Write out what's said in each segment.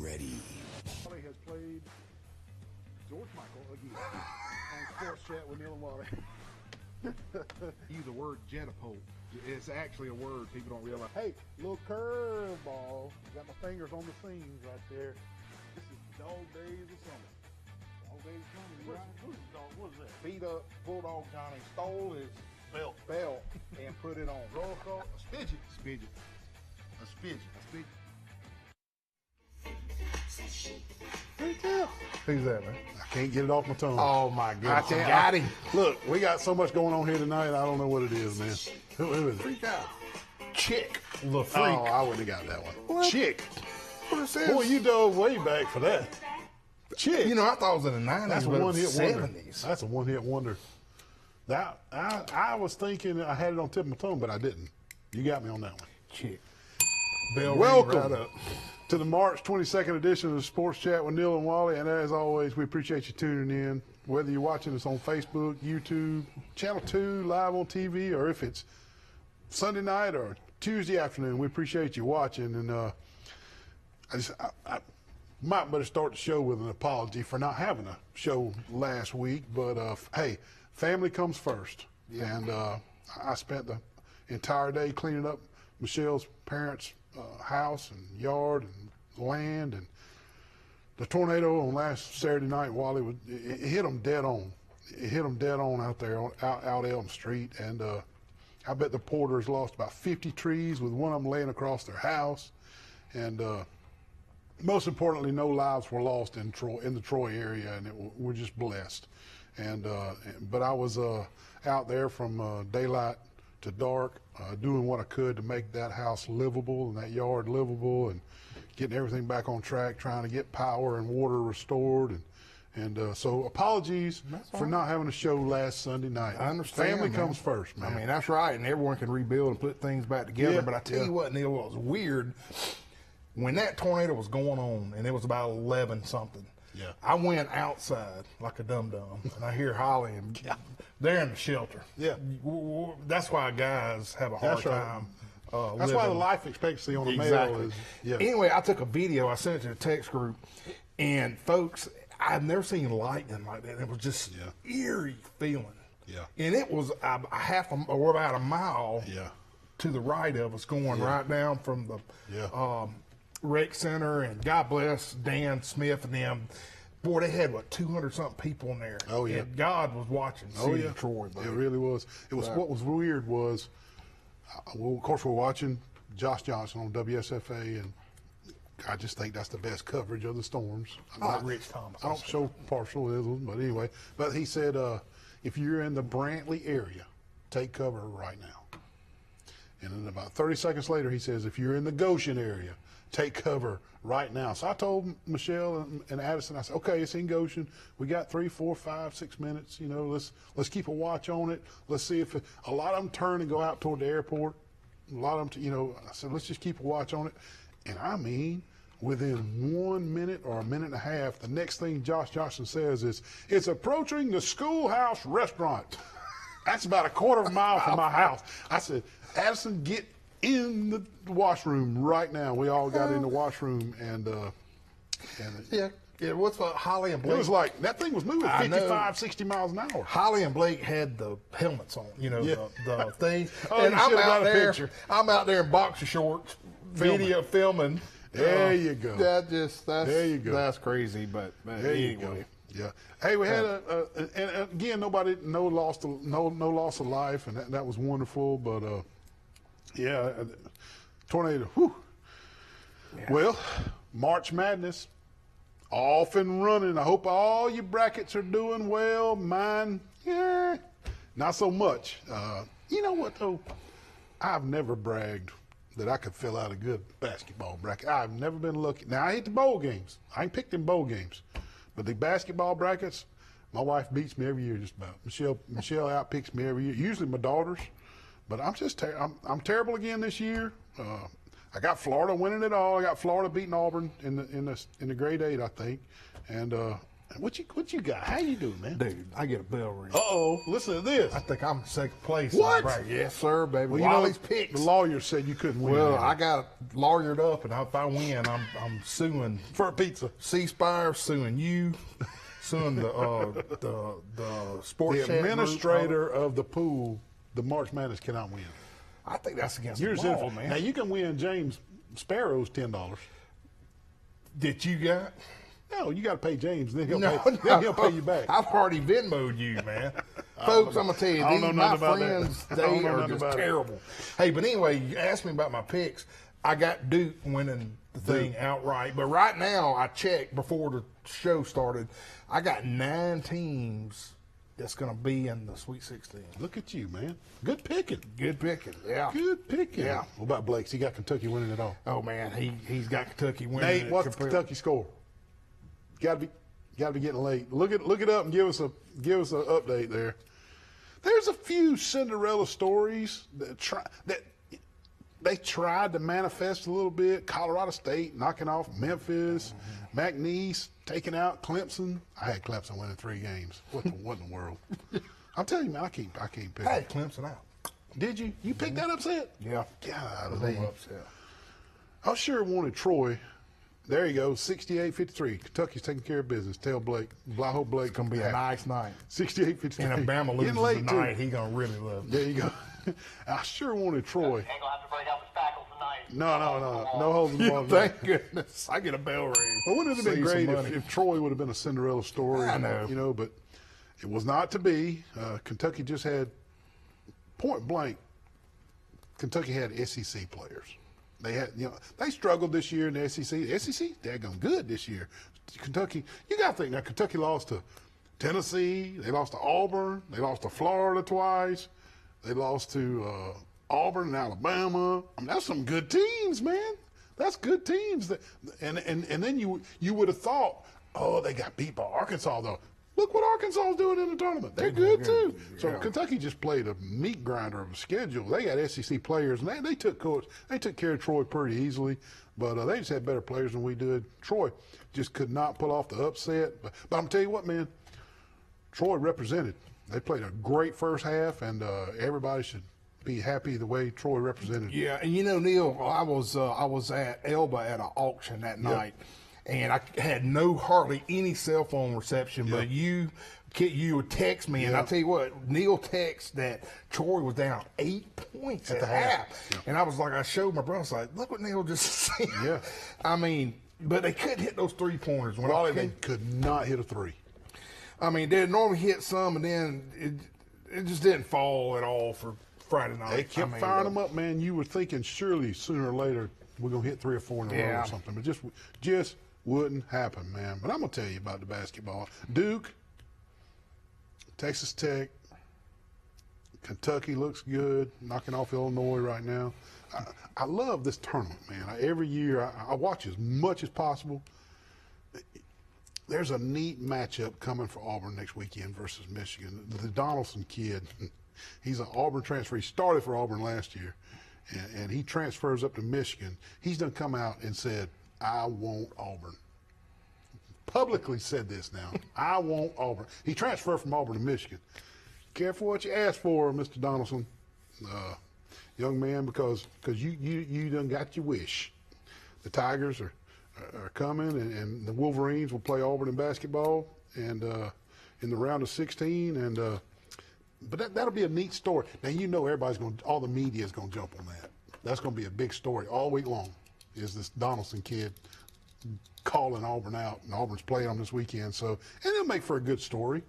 ready. Wally has played George Michael again on Sports Chat with Neil and Wally. Use the word jetapult. It's actually a word people don't realize. Hey, little curveball. Got my fingers on the seams right there. This is Dog Days of Summer. Dog Days of Summer, you right? What is that? Beat up Bulldog Johnny stole his Belt. and put it on. Roll call, a spidget. Spidget. A spidget. A spidget. Who's that, man? I can't get it off my tongue. Oh my I goodness. can't. Got him. Look, we got so much going on here tonight. I don't know what it is, man. Who is it? Freak out. Chick. The Oh, freak. I wouldn't have got that one. What? Chick. What it says? Boy, you dove way back for that. Chick. You know, I thought it was in the 90s, That's a but it one-hit was wonder. 70s. That's a one-hit wonder. That I was thinking I had it on tip of my tongue, but I didn't. You got me on that one. Chick. Bell Welcome ring right up. to the March 22nd edition of the Sports Chat with Neil and Wally. And as always, we appreciate you tuning in. Whether you're watching us on Facebook, YouTube, Channel 2, live on TV, or if it's Sunday night or Tuesday afternoon, we appreciate you watching. And I might better start the show with an apology for not having a show last week. But, hey, family comes first. Yeah. And I spent the entire day cleaning up Michelle's parents' house and yard and land, and the tornado on last Saturday night, Wally, it hit them dead on. It hit them dead on out there, out Elm Street, and I bet the Porters lost about 50 trees with one of them laying across their house, and most importantly, no lives were lost in the Troy area, and we're just blessed. And but I was out there from daylight to dark, doing what I could to make that house livable and that yard livable, and getting everything back on track, trying to get power and water restored. And so apologies for not having a show last Sunday night. I understand. Family man. comes first, man. I mean, that's right, and everyone can rebuild and put things back together. Yeah, but I tell you what, Neil, what was weird, when that tornado was going on, and it was about 11 something, Yeah. I went outside like a dum-dum, and I hear Holly, and they're in the shelter. Yeah. That's why guys have a hard That's right. time. That's why the living. life expectancy on the Exactly. male is, yeah. Anyway, I took a video. I sent it to the text group, and folks, I've never seen lightning like that. It was just eerie feeling. Yeah. And it was a half or about a mile Yeah. to the right of us, going right down from the Yeah. rec center. And God bless Dan Smith and them. Boy, they had 200 something people in there. Oh, yeah. And God was watching. Oh, City yeah. of Troy, buddy. It really was. It was. What was weird was, well, of course, we're watching Josh Johnson on WSFA, and I just think that's the best coverage of the storms. Rich Thomas. I don't show partialism, but anyway. But he said, if you're in the Brantley area, take cover right now. And then about 30 seconds later, he says, if you're in the Goshen area, take cover right now. So I told Michelle and Addison, I said, okay, it's in Goshen. We got 3, 4, 5, 6 minutes. You know, let's keep a watch on it. Let's see if a lot of them turn and go out toward the airport. A lot of them, I said, let's just keep a watch on it. And I mean, within 1 minute or a minute and a half, the next thing Josh Johnson says is, it's approaching the Schoolhouse Restaurant. That's about a quarter of a mile from my house. I said, Addison, get in the washroom right now. We all got in the washroom, and Yeah, what's Holly and Blake? it was like that thing was moving I know. 55, 60 miles an hour. Holly and Blake had the helmets on, the thing. Oh, and you I'm should've got out a there. picture. I'm out there in boxer shorts, filming. There you go. That's There you go. That's crazy, but There you anyway. go. Yeah. Hey, we had and again, no loss of life, and that was wonderful. But tornado. Whew. Yeah. Well, March Madness off and running. I hope all your brackets are doing well. Mine, not so much. You know what though? I've never bragged that I could fill out a good basketball bracket. I've never been lucky. Now I hit the bowl games. I ain't picked in bowl games. But the basketball brackets, my wife beats me every year just about. Michelle outpicks me every year. Usually my daughters, but I'm terrible again this year. I got Florida winning it all. I got Florida beating Auburn in the grade 8, I think, and What you got? How you doing, man? Dude, I get a bell ring. Uh-oh. Listen to this. I think I'm in second place. What? Right. Yes, sir, baby. Well, Wally's picks. the lawyer said you couldn't win. Well, man. I got it lawyered up, and if I win, I'm suing for a pizza. C-Spire, suing you, suing the sports The chat group. administrator of the pool, the March Madness cannot win. I think that's against You're the law, sinful. man. Now you can win James Sparrow's $10. That you got? No, you got to pay James. Then he'll No, pay. Then he'll pay you back. I've already Venmo'd you, man. Folks, I'm going to tell you, I don't know these, my nothing about that. friends, I don't they know are nothing just about it. terrible. Hey, but anyway, you asked me about my picks. I got Duke winning the thing outright. But right now, I checked before the show started, I got 9 teams that's going to be in the Sweet 16. Look at you, man. Good picking. Good picking, yeah. Good picking. Yeah. What about Blake's? He got Kentucky winning it all. Oh, man, he's got Kentucky winning. Nate, it what's the compared- Kentucky score? Got to be getting late. Look it up and give us an update there. There's a few Cinderella stories that they tried to manifest a little bit. Colorado State knocking off Memphis, McNeese taking out Clemson. I had Clemson winning 3 games. What in the world? I'm telling you, man, I can't pick. I had Clemson out. Did you? You picked that upset? Yeah. God, They upset. I sure wanted Troy. There you go, 68-53. Kentucky's taking care of business. Tell Blake. I hope Blake's It's going to be a nice night. 68-53. And if Bama loses Getting late, tonight, too. he's going to really love it. There you go. I sure wanted Troy. Ain't gonna have to break out the spackle tonight. No holes in the wall. Thank goodness. I get a bell ring. But wouldn't it have been Save some great money. if Troy would have been a Cinderella story? I know. You know, but it was not to be. Kentucky just had, point blank, Kentucky had SEC players. They had, they struggled this year in the SEC. The SEC, they're going good this year. Kentucky, you got to think now. Kentucky lost to Tennessee. They lost to Auburn. They lost to Florida twice. They lost to Auburn and Alabama. I mean, that's some good teams, man. That's good teams. And then you would have thought, oh, they got beat by Arkansas though. Look what Arkansas is doing in the tournament. They're good too. So Kentucky just played a meat grinder of a schedule. They got SEC players, and they took care of Troy pretty easily. But they just had better players than we did. Troy just could not pull off the upset. But I'm gonna tell you what, man. Troy represented. They played a great first half, and everybody should be happy the way Troy represented. Yeah, and Neil, I was at Elba at an auction that night, and I had hardly any cell phone reception. But you would text me, and I tell you what, Neil texted that Troy was down 8 points at the half, and I was like, I showed my brother, I was like, look what Neil just said. Yeah. I mean, but they couldn't hit those 3-pointers. They could not hit a 3. I mean, they'd normally hit some, and then it just didn't fall at all for Friday night. They kept firing them up, man. You were thinking surely sooner or later we're gonna hit 3 or 4 in a row or something, but just wouldn't happen, man. But I'm gonna tell you about the basketball. Duke, Texas Tech, Kentucky looks good, knocking off Illinois right now. I love this tournament, man. Every year I watch as much as possible. There's a neat matchup coming for Auburn next weekend versus Michigan. The Donaldson kid, he's an Auburn transfer. He started for Auburn last year, and he transfers up to Michigan. He's done come out and said, I want Auburn. Publicly said this now. I want Auburn. He transferred from Auburn to Michigan. Careful what you ask for, Mr. Donaldson, young man, because you done got your wish. The Tigers are coming, and the Wolverines will play Auburn in basketball, and in the round of 16, and but that'll be a neat story. Now all the media is going to jump on that. That's going to be a big story all week long. Is this Donaldson kid calling Auburn out, and Auburn's playing them this weekend? So, and it'll make for a good story.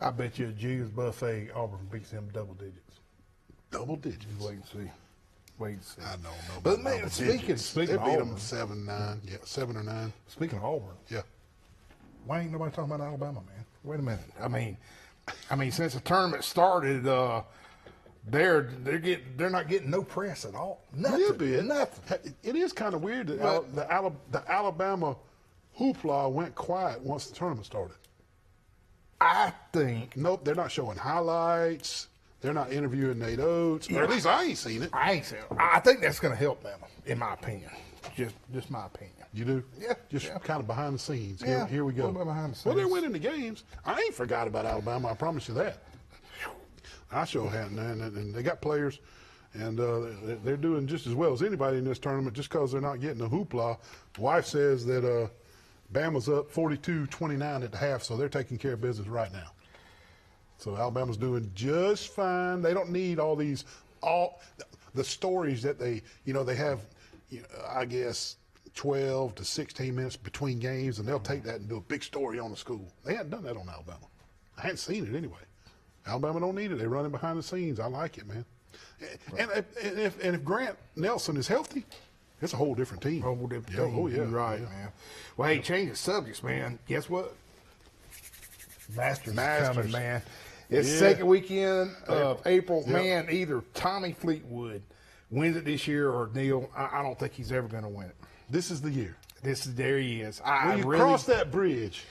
I bet you a Jews buffet, Auburn beats them double digits. Double digits. Wait and see. I don't know. But about man, double speaking digits. of They beat Auburn, them 7-9. Yeah, 7 or 9. speaking of Auburn, Yeah. why ain't nobody talking about Alabama, man? Wait a minute. I mean, since the tournament started, they're not getting no press at all. Nothing. A little bit. Nothing. It is kind of weird that the Alabama hoopla went quiet once the tournament started. I think Nope, they're not showing highlights. They're not interviewing Nate Oates. Or at least I ain't seen it. I think that's going to help them, in my opinion. Just my opinion. You do? Yeah, Just yeah. kind of behind the scenes. Yeah, Here we a go. little bit behind the Well, they're scenes. winning the games. I ain't forgot about Alabama. I promise you that. I sure hadn't. And they got players, and they're doing just as well as anybody in this tournament just because they're not getting the hoopla. Wife says that Bama's up 42-29 at the half, so they're taking care of business right now. So Alabama's doing just fine. They don't need all the stories that they have, I guess, 12 to 16 minutes between games, and they'll take that and do a big story on the school. They hadn't done that on Alabama. I hadn't seen it anyway. Alabama don't need it. They're running behind the scenes. I like it, man. And if Grant Nelson is healthy, it's a whole different team. Whole different Yeah, team. oh, yeah. You're right, Yeah. man. Well, hey, change the subjects, man. Guess what? Masters is coming, man. It's Yeah. second weekend of April. Yep. Man, either Tommy Fleetwood wins it this year or Neil. I don't think he's ever going to win it. This is the year. There he is. When you cross that bridge,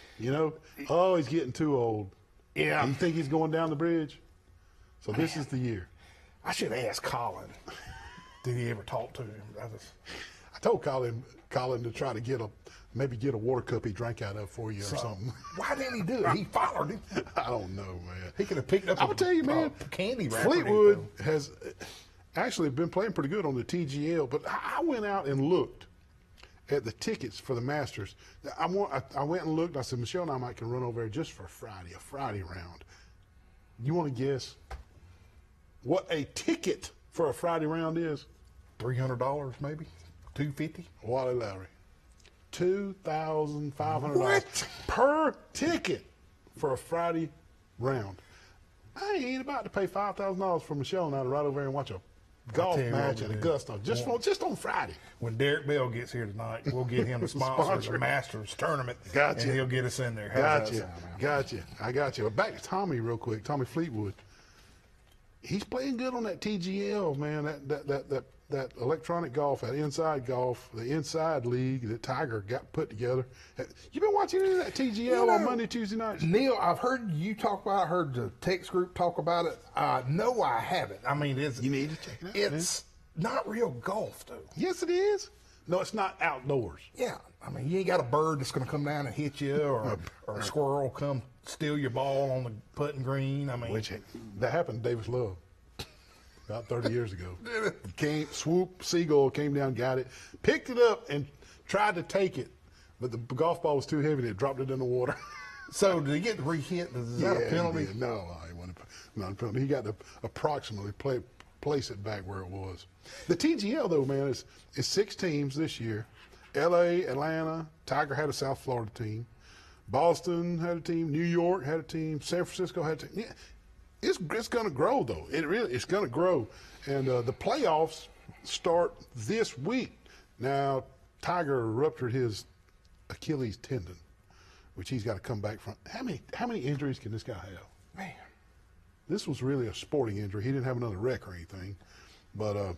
oh, he's getting too old. Yeah. You think he's going down the bridge? So this is the year. I should ask Colin. Did he ever talk to him? I told Colin to try to maybe get a water cup he drank out of for you or something. Why didn't he do it? He followed him. I don't know, man. He could have picked up. I'm gonna tell you, man. Candy wrapper. Fleetwood has actually been playing pretty good on the TGL, but I went out and looked at the tickets for the Masters. I went and looked. I said, Michelle and I can run over there just for a Friday round. You want to guess what a ticket for a Friday round is? $300 maybe, $250. Wally Lowry. $2,500 What? per ticket for a Friday round. I ain't about to pay $5,000 for Michelle and I to ride over there and watch a golf tell you what match we at do. Augusta just on Friday. When Derek Bell gets here tonight, we'll get him to sponsor Sponsor. the Masters tournament. Gotcha. And he'll get us in there. How's that Gotcha. sound, man? Gotcha. I got you. But back to Tommy real quick. Tommy Fleetwood. He's playing good on that TGL, man. That electronic golf, that inside golf, the inside league that Tiger got put together. You been watching any of that TGL on Monday, Tuesday nights? Neil, I've heard you talk about it. I heard the text group talk about it. No, I haven't. I mean, You need to check it out. it's not real golf, though. Yes, it is. No, it's not outdoors. Yeah. I mean, you ain't got a bird that's going to come down and hit you or a squirrel come steal your ball on the putting green. I mean, Which that happened to Davis Love about 30 years ago. Swoop Seagull came down, got it, picked it up, and tried to take it, but the golf ball was too heavy and it dropped it in the water. so did he get re-hit? Is that a he penalty? did. No, he wasn't. Not a penalty. He got to approximately place it back where it was. The TGL, though, man, is 6 teams this year. L.A., Atlanta, Tiger had a South Florida team. Boston had a team. New York had a team. San Francisco had a team. Yeah, it's going to grow, though. It's going to grow. And the playoffs start this week. Now, Tiger ruptured his Achilles tendon, which he's got to come back from. How many injuries can this guy have? Man. This was really a sporting injury. He didn't have another wreck or anything, but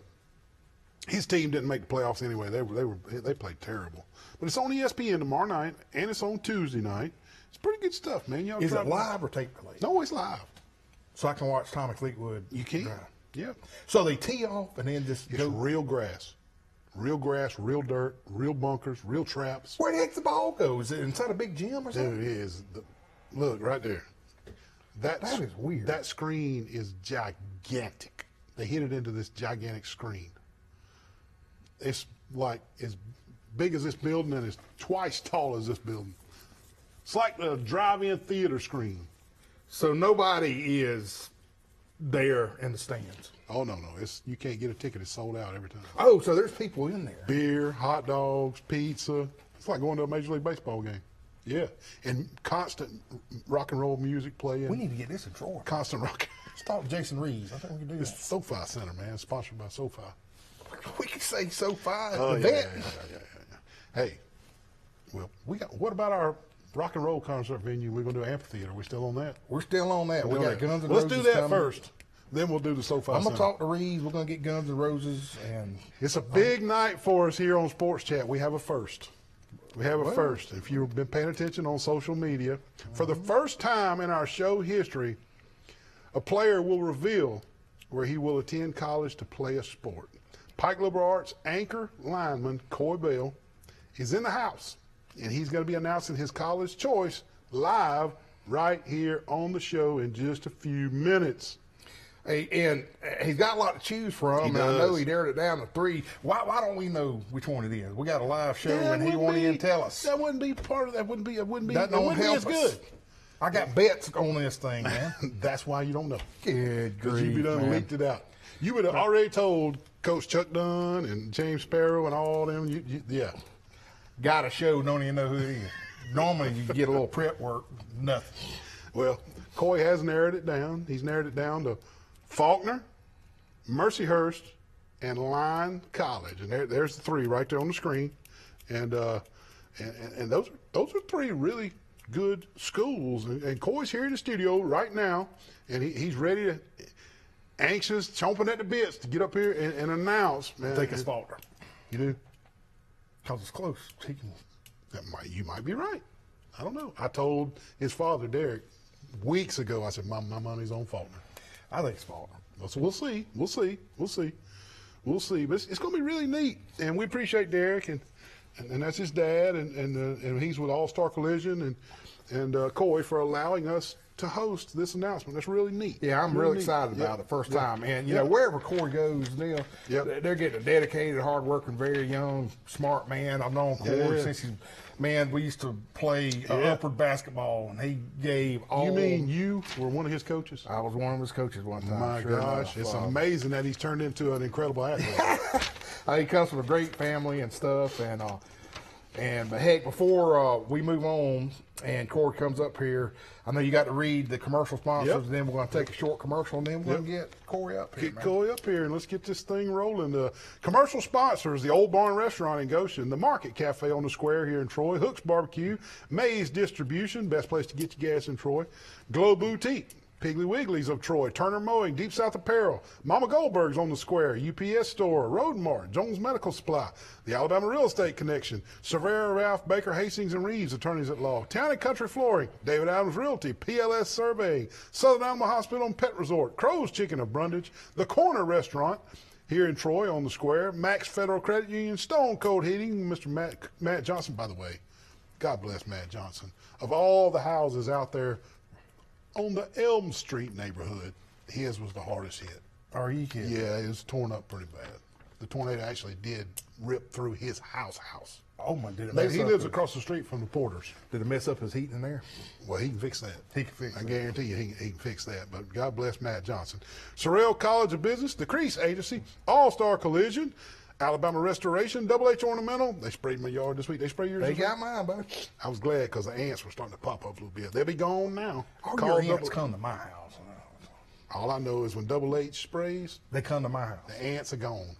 his team didn't make the playoffs anyway. They played terrible. But it's on ESPN tomorrow night, and it's on Tuesday night. It's pretty good stuff, man. Y'all Is try it to- live or tape delay? No, it's live. So I can watch Tommy Fleetwood. You can. drive. Yeah. So they tee off and then just It's go. real grass, real dirt, real bunkers, real traps. Where the heck's the ball go? Is it inside a big gym or something? Dude, it is. Look right there. That is weird. That screen is gigantic. They hit it into this gigantic screen. It's like as big as this building and it's twice tall as this building. It's like a drive-in theater screen. So nobody is there in the stands. Oh no, you can't get a ticket. It's sold out every time. Oh, so there's people in there. Beer, hot dogs, pizza. It's like going to a Major League Baseball game. Yeah, and constant rock and roll music playing. We need to get this a drawer. Constant rock. Let's talk to Jason Reeves. I think we can do It's that. SoFi Center, man. It's sponsored by SoFi. We could say SoFi Oh, event. yeah. Hey, well, what about our rock and roll concert venue? We're going to do an amphitheater. We still on that? We're still on that. We Doing got that. Guns N' Let's Roses do that coming. first. Then we'll do the SoFi I'm Center. gonna talk to Reeves. We're gonna get Guns N' Roses, and It's a big night for us here on Sports Chat. We have a first. We have a first. If you've been paying attention on social media, for the first time in our show history, a player will reveal where he will attend college to play a sport. Pike Liberal Arts anchor lineman Coy Bell is in the house, and he's going to be announcing his college choice live right here on the show in just a few minutes. Hey, and he's got a lot to choose from, and I know he narrowed it down to 3. Why don't we know which one it is? We got a live show, and he won't even tell us. That wouldn't be part of that. Wouldn't be That don't help as us. good. I got bets on this thing, man. That's why you don't know. Good Because grief, you done man. leaked it out. You would have already told Coach Chuck Dunn and James Sparrow and all them. Yeah. Got a show, don't even know who it is. Normally, you get a little prep work, nothing. Well, Coy has narrowed it down. He's narrowed it down to Faulkner, Mercyhurst, and Line College, and there's the 3 right there on the screen, and those are 3 really good schools. And Coy's here in the studio right now, and he's ready to, anxious, chomping at the bits to get up here and announce. Man, I think it's Faulkner. You do? Because it's close. You might be right. I don't know. I told his father, Derek, weeks ago, I said, my money's on Faulkner. I think it's Faulkner. So we'll see. But it's going to be really neat. And we appreciate Derek, and that's his dad, and he's with All-Star Collision, and Coy for allowing us to host this announcement. That's really neat. Yeah, I'm really excited about it. First time. And, you know, wherever Coy goes, Neil, they're getting a dedicated, hardworking, very young, smart man. I've known Coy since he's, man, we used to play upward basketball, and he gave all. You mean you were one of his coaches? I was one of his coaches one time. My gosh, it's amazing that he's turned into an incredible athlete. He comes from a great family and stuff, but heck, before we move on and Coy comes up here, I know you got to read the commercial sponsors, and then we're going to take a short commercial, and then we're going to get Coy up here. Get Coy up here, and let's get this thing rolling. The commercial sponsors: the Old Barn Restaurant in Goshen, the Market Cafe on the Square here in Troy, Hook's Barbecue, Mays Distribution, best place to get your gas in Troy, Glow Boutique, Piggly Wigglies of Troy, Turner Mowing, Deep South Apparel, Mama Goldberg's on the Square, UPS Store, Road Mart, Jones Medical Supply, the Alabama Real Estate Connection, Cervera, Ralph, Baker, Hastings, and Reeves, attorneys at law, Town and Country Flooring, David Adams Realty, PLS Surveying, Southern Animal Hospital and Pet Resort, Crow's Chicken of Brundage, The Corner Restaurant here in Troy on the Square, Max Federal Credit Union, Stone Cold Heating, Mr. Matt Johnson, by the way. God bless Matt Johnson. Of all the houses out there on the Elm Street neighborhood, his was the hardest hit. Are you kidding? Yeah, it was torn up pretty bad. The tornado actually did rip through his house. Oh my! Did it He mess up lives his- across the street from the Porters. Did it mess up his heating in there? Well, he can fix that. He can fix I it. guarantee you he can fix that. But God bless Matt Johnson. Sorrell College of Business, the Crease Agency, All-Star Collision, Alabama Restoration, Double H Ornamental. They sprayed my yard this week. They spray yours They this week? got mine, buddy. I was glad because the ants were starting to pop up a little bit. They'll be gone now. All Call your ants Double- come to my house. All I know is when Double H sprays, They come to my house. the ants are gone.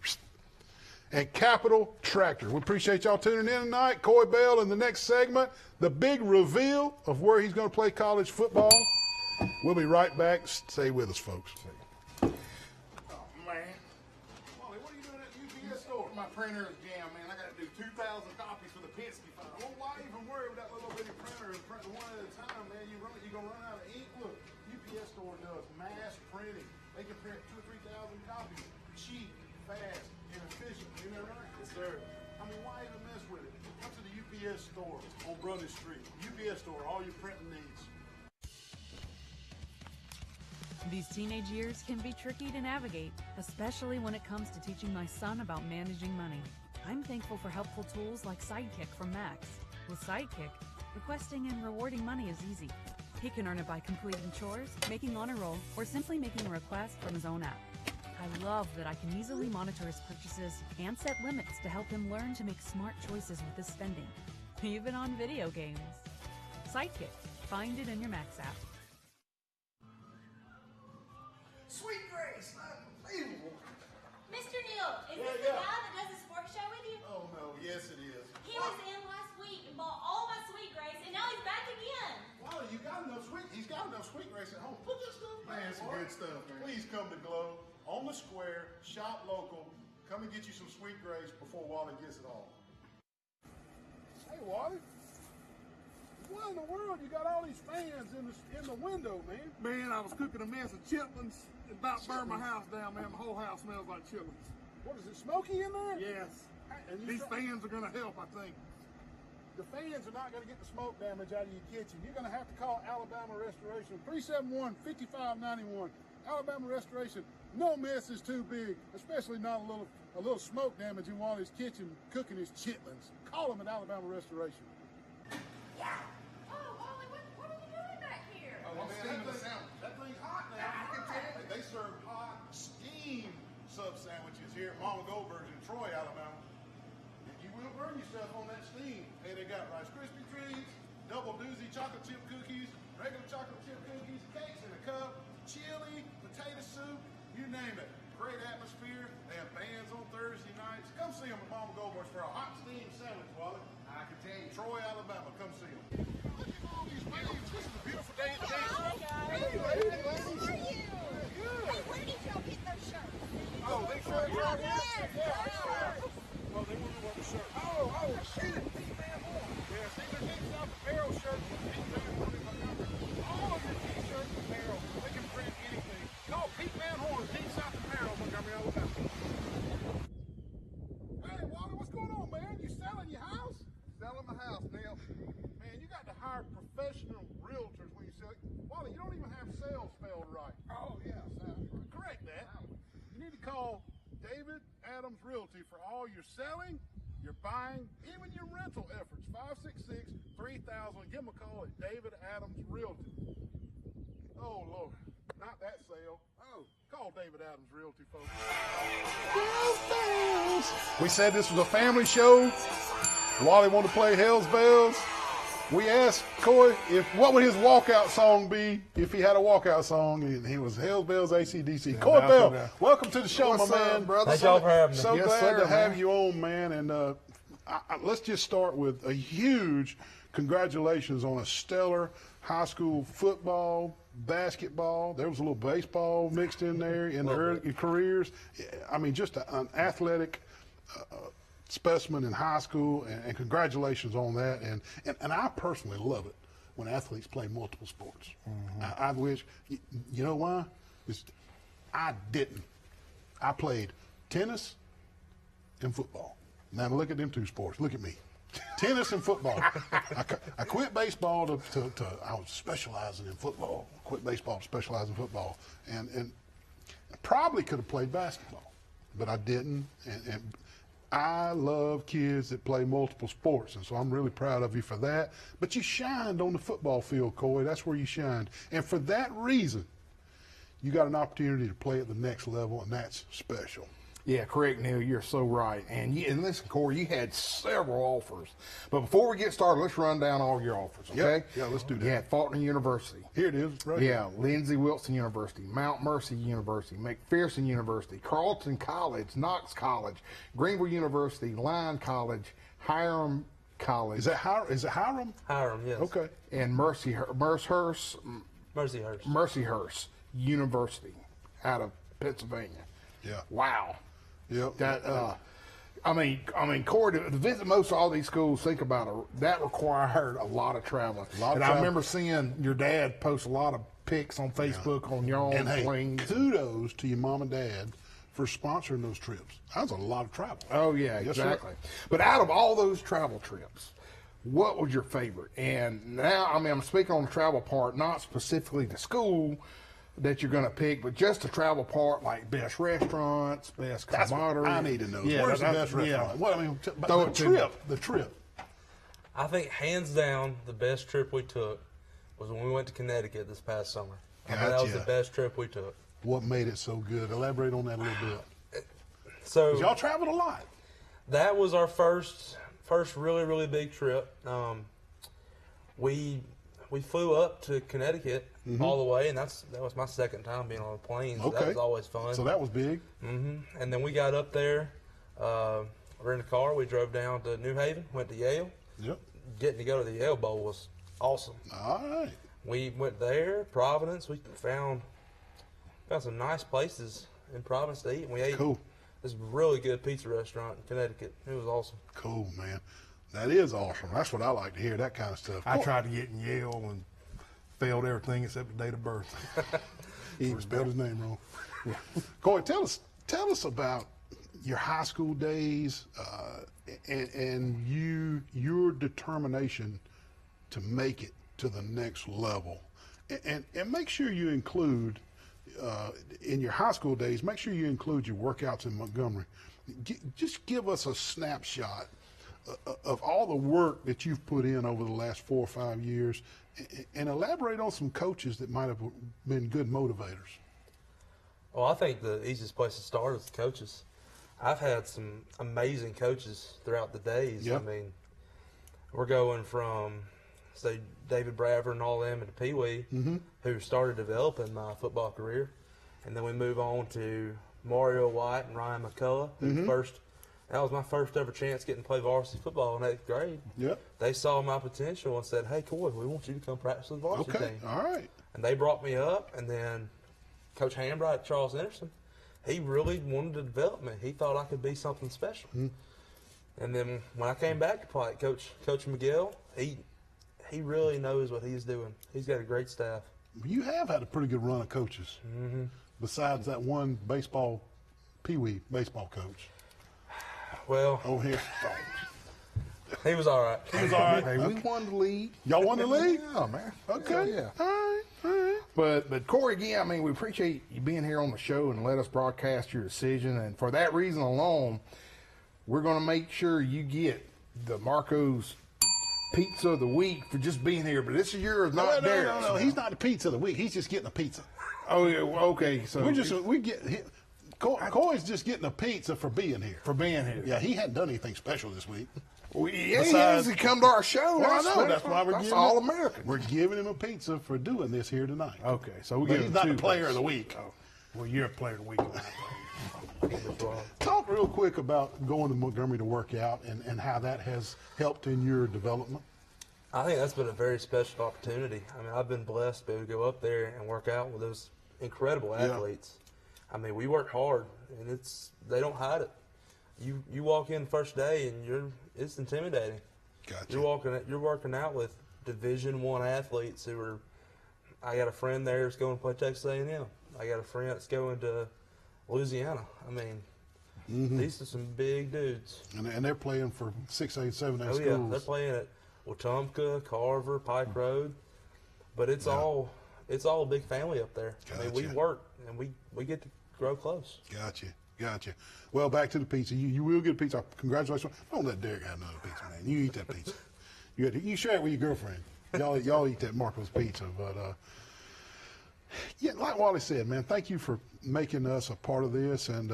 And Capital Tractor. We appreciate y'all tuning in tonight. Coy Bell in the next segment, the big reveal of where he's going to play college football. We'll be right back. Stay with us, folks. Man. Wally, what are you doing at the UPS store? My printer is jammed, man. I got to do 2,000 copies for the Penske file. Well, why even worry with that little bitty printer and print one at a time, man? You're going to run out of ink. Look, UPS store does mass printing. They can print 2,000 or 3,000 copies. Cheap, fast, and efficient. Isn't that right? Yes, sir. I mean, why even mess with it? Come to the UPS store on Brothers Street. UPS store, all your printing needs. These teenage years can be tricky to navigate, especially when it comes to teaching my son about managing money. I'm thankful for helpful tools like Sidekick from Max. With Sidekick, requesting and rewarding money is easy. He can earn it by completing chores, making honor roll, or simply making a request from his own app. I love that I can easily monitor his purchases and set limits to help him learn to make smart choices with his spending, even on video games. Sidekick. Find it in your Max app. Sweet Grace, unbelievable. Mr. Neal, is this the guy that does the sports show with you? Oh, no. Yes, it is. He was in last week and bought all my Sweet Grace, and now he's back again. Wow, you got enough sweet. He's got enough Sweet Grace at home. Put this stuff back. Man, some good stuff, man. Please come to Glow on the Square, shop local. Come and get you some Sweet Grace before Wally gets it all. Hey, Wally. Why in the world you got all these fans in the window, man? Man, I was cooking a mess of chitlins. It about burned my house down, man. My whole house smells like chitlins. what is it, Smokey in there? Yes. And These fans are going to help, I think. The fans are not going to get the smoke damage out of your kitchen. You're going to have to call Alabama Restoration, 371-5591. Alabama Restoration, no mess is too big, especially not a little smoke damage in Wally's kitchen cooking his chitlins. Call them at Alabama Restoration. Yeah. Oh, Wally, what are you doing back here? That thing's hot now. You can tell me. They serve hot, steamed sub sandwiches here at Mama Goldberg's in Troy, Alabama. And you will burn yourself on that steam. Hey, they got Rice Krispie treats, double doozy chocolate chip cookies, regular chocolate chip cookies, cakes in a cup, chili, potato soup, you name it. Great atmosphere. They have bands on Thursday nights. Come see them at Mama Goldberg's for a hot steam sandwich, Wally. I can tell you. Troy, Alabama. Come see them. Look at all these waves. This is a beautiful day in the Hi, guys. Hey, ladies. How are you? Hey, where did y'all get those shirts? Oh, they shirts right here? Yes. Oh, they wonder what the shirt. Oh, shoot. Pete Van Horn. Yeah, see, they're getting South Apparel shirts with Pete Van Horn in my number. All of your t-shirts and apparel, they can print anything. Call Pete Van Horn, Pete South Apparel, Montgomery, Alabama. Hey, Wally, what's going on, man? You selling your house? Selling my house, Neil. Man, you got to hire professional realtors when you sell it. Wally, you don't even have sales spelled right. Oh, yeah, sounds right. Correct that. You need to call David Adams Realty for all your selling, your buying, even your rental efforts. 566-3000. Give them a call at David Adams Realty. Oh, Lord. Not that sale. Oh, call David Adams Realty, folks. We said this was a family show. Wally wanted to play Hell's Bells. We asked Coy what would his walkout song be if he had a walkout song, and he was Hell's Bells AC/DC. Yeah, Coy Bell, welcome to the show, What's my up, man. brother? Thank y'all for having me. So Yes, glad sir, to have man. you on, man. And let's just start with a huge congratulations on a stellar high school football, basketball. There was a little baseball mixed in there in the early careers. I mean, just an athletic specimen in high school, and congratulations on that. And I personally love it when athletes play multiple sports. I wish, you know why? I didn't. I played tennis and football. Now look at them two sports. Look at me. Tennis and football. I quit baseball I was specializing in football. Quit baseball to specialize in football. And probably could have played basketball, but I didn't. And I love kids that play multiple sports, and so I'm really proud of you for that. But you shined on the football field, Coy. That's where you shined. And for that reason, you got an opportunity to play at the next level, and that's special. Yeah, correct, Neil. You're so right. And listen, Corey, you had several offers. But before we get started, let's run down all your offers, okay? Yeah, let's do that. You had Faulkner University. Here it is, right? Yeah, Lindsey Wilson University, Mount Mercy University, McPherson University, Carleton College, Knox College, Greenville University, Lyon College, Hiram College. Is it Hiram? Hiram, yes. Okay. And Mercyhurst University out of Pennsylvania. Yeah. Wow. Yep. That I mean, Corey, to visit most of all these schools, think about it. That required a lot of traveling. I remember seeing your dad post a lot of pics on Facebook on your own And hey, planes. kudos to your mom and dad for sponsoring those trips. That was a lot of travel. Oh yeah, Yes, sir. exactly. But out of all those travel trips, what was your favorite? And now, I mean, I'm speaking on the travel part, not specifically the school that you're going to pick, but just the travel part, like best restaurants, best That's what camaraderie. I need to know. Yeah, Where's the best yeah. restaurant? What I mean, Throw the it to me. trip. I think hands down the best trip we took was when we went to Connecticut this past summer. I mean, that was the Gotcha. best trip we took. What made it so good? Elaborate on that a little bit. So 'Cause y'all traveled a lot. that was our first really, really big trip. We flew up to Connecticut all the way, and that was my second time being on a plane. So that Okay. was always fun. So that was big. And then we got up there, we're in the car. We drove down to New Haven, went to Yale. Yep. Getting to go to the Yale Bowl was awesome. All right. We went there, Providence. We found some nice places in Providence to eat. And we ate Cool. this really good pizza restaurant in Connecticut. It was awesome. Cool, man. That is awesome. That's what I like to hear, that kind of stuff. I tried to get in Yale and failed everything except the date of birth. He even spelled his name wrong. Corey, tell us about your high school days, and your determination to make it to the next level, and make sure you include in your high school days. Make sure you include your workouts in Montgomery. Just give us a snapshot of all the work that you've put in over the last 4 or 5 years, and elaborate on some coaches that might have been good motivators. Well, I think the easiest place to start is the coaches. I've had some amazing coaches throughout the days. Yep. I mean, we're going from, say, David Bradford and all them into Pee Wee, who started developing my football career. And then we move on to Mario White and Ryan McCullough, who that was my first ever chance getting to play varsity football in 8th grade. Yep. They saw my potential and said, "Hey, Coy, we want you to come practice with the varsity Okay. team." All right. And they brought me up, and then Coach Hambright, Charles Anderson, he really wanted to develop me. He thought I could be something special. And then when I came back to play, Coach Miguel, he really knows what he's doing. He's got a great staff. You have had a pretty good run of coaches, besides that one Pee Wee baseball coach Well, over here. he was all right. He was all right. Hey, we won the league. Y'all won the league? Yeah, man. Okay. Yeah. All right. All right. But Corey, again, I mean, we appreciate you being here on the show and let us broadcast your decision. And for that reason alone, we're going to make sure you get the Marco's Pizza of the Week for just being here. But this is yours, not Derek's. No. He's not the pizza of the week. He's just getting a pizza. Oh, yeah, okay. So Coy's just getting a pizza for being here. for being here. Yeah, he hadn't done anything special this week. Well, yeah, he Besides- has to come to our show. Well, I know. That's why we're That's giving all him, American. We're giving him a pizza for doing this here tonight. Okay, so we But give he's him not the 2 player bucks. of the week. Oh, well, you're a player of the week. Talk real quick about going to Montgomery to work out and how that has helped in your development. I think that's been a very special opportunity. I mean, I've been blessed to be able to go up there and work out with those incredible athletes. I mean, we work hard, and they don't hide it. You walk in the first day, and it's intimidating. Gotcha. You're working out with Division I athletes who are. I got a friend there that's going to play Texas A&M. I got a friend that's going to Louisiana. I mean, these are some big dudes. And they're playing for 6A, 7A Oh schools. yeah, they're playing at Wetumpka, Carver, Pike Road, but it's all a big family up there. I mean, we Gotcha. work and we get to grow close. Gotcha. Well, back to the pizza. You will get a pizza. Congratulations. Don't let Derek have another pizza, man. You eat that pizza. You share it with your girlfriend. Y'all eat that Marco's pizza. But yeah, like Wally said, man, thank you for making us a part of this. And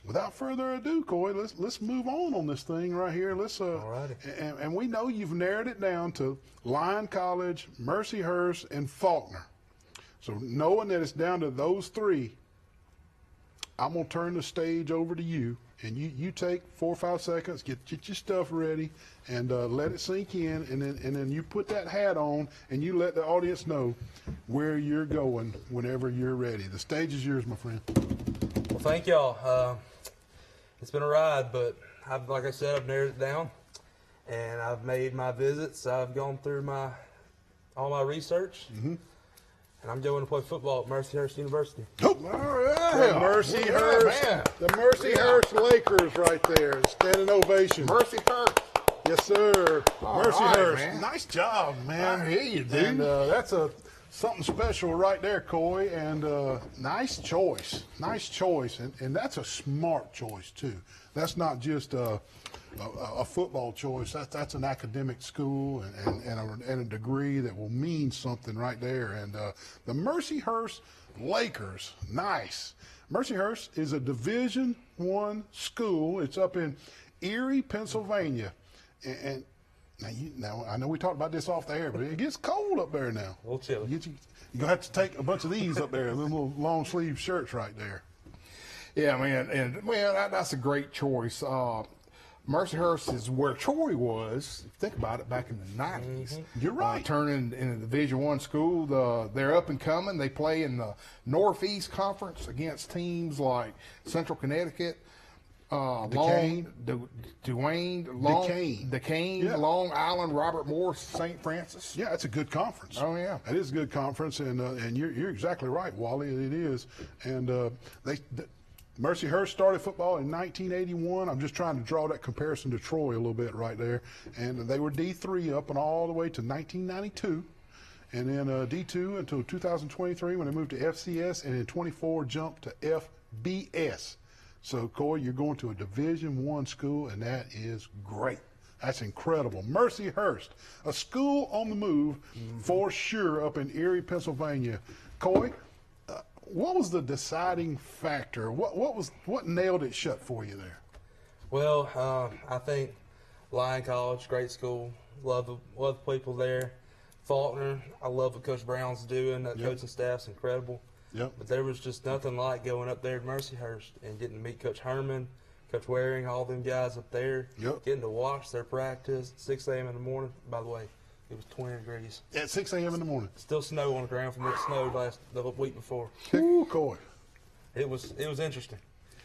without further ado, Coy, let's move on this thing right here. Alrighty. And we know you've narrowed it down to Lyon College, Mercyhurst, and Faulkner. So knowing that it's down to those 3, I'm going to turn the stage over to you, and you take 4 or 5 seconds, get your stuff ready, and let it sink in, and then you put that hat on, and you let the audience know where you're going whenever you're ready. The stage is yours, my friend. Well, thank y'all. It's been a ride, but like I said, I've narrowed it down, and I've made my visits. I've gone through all my research, and I'm going to play football at Mercyhurst University. Oh, the Mercyhurst Lakers right there. Standing ovation. Mercyhurst. Yes, sir. All Mercyhurst. right, man. Nice job, man. I hear you, dude. And that's something special right there, Coy. And nice choice. Nice choice. And that's a smart choice, too. That's not just a football choice. That's an academic school and a degree that will mean something right there. And the Mercyhurst Lakers, nice. Mercyhurst is a Division I school. It's up in Erie, Pennsylvania. And now I know we talked about this off the air, but it gets cold up there now. A little chilly. You're going to have to take a bunch of these up there, them little long sleeve shirts right there. Yeah, man, and that's a great choice. Mercyhurst is where Troy was. Think about it, back in the 90s. You're right. Turning in a Division I school, they're up and coming. They play in the Northeast Conference against teams like Central Connecticut, Duquesne. Duquesne, Yeah. Long Island, Robert Morris, St. Francis. Yeah, it's a good conference. Oh, yeah. It is a good conference, and you're exactly right, Wally. It is, and Mercyhurst started football in 1981. I'm just trying to draw that comparison to Troy a little bit right there. And they were D3 up and all the way to 1992. And then D2 until 2023 when they moved to FCS, and in 24 jumped to FBS. So, Coy, you're going to a Division I school, and that is great. That's incredible. Mercyhurst, a school on the move for sure up in Erie, Pennsylvania. Coy, what was the deciding factor? What nailed it shut for you there? Well, I think Lyon College, great school. Love the people there. Faulkner, I love what Coach Brown's doing. That coaching staff's incredible. Yep. But there was just nothing like going up there to Mercyhurst and getting to meet Coach Herman, Coach Waring, all them guys up there. Yep. Getting to watch their practice at 6 a.m. in the morning. By the way, it was 20 degrees. At 6 a.m. in the morning. Still snow on the ground from that snow the week before. Ooh, Coy. It was interesting.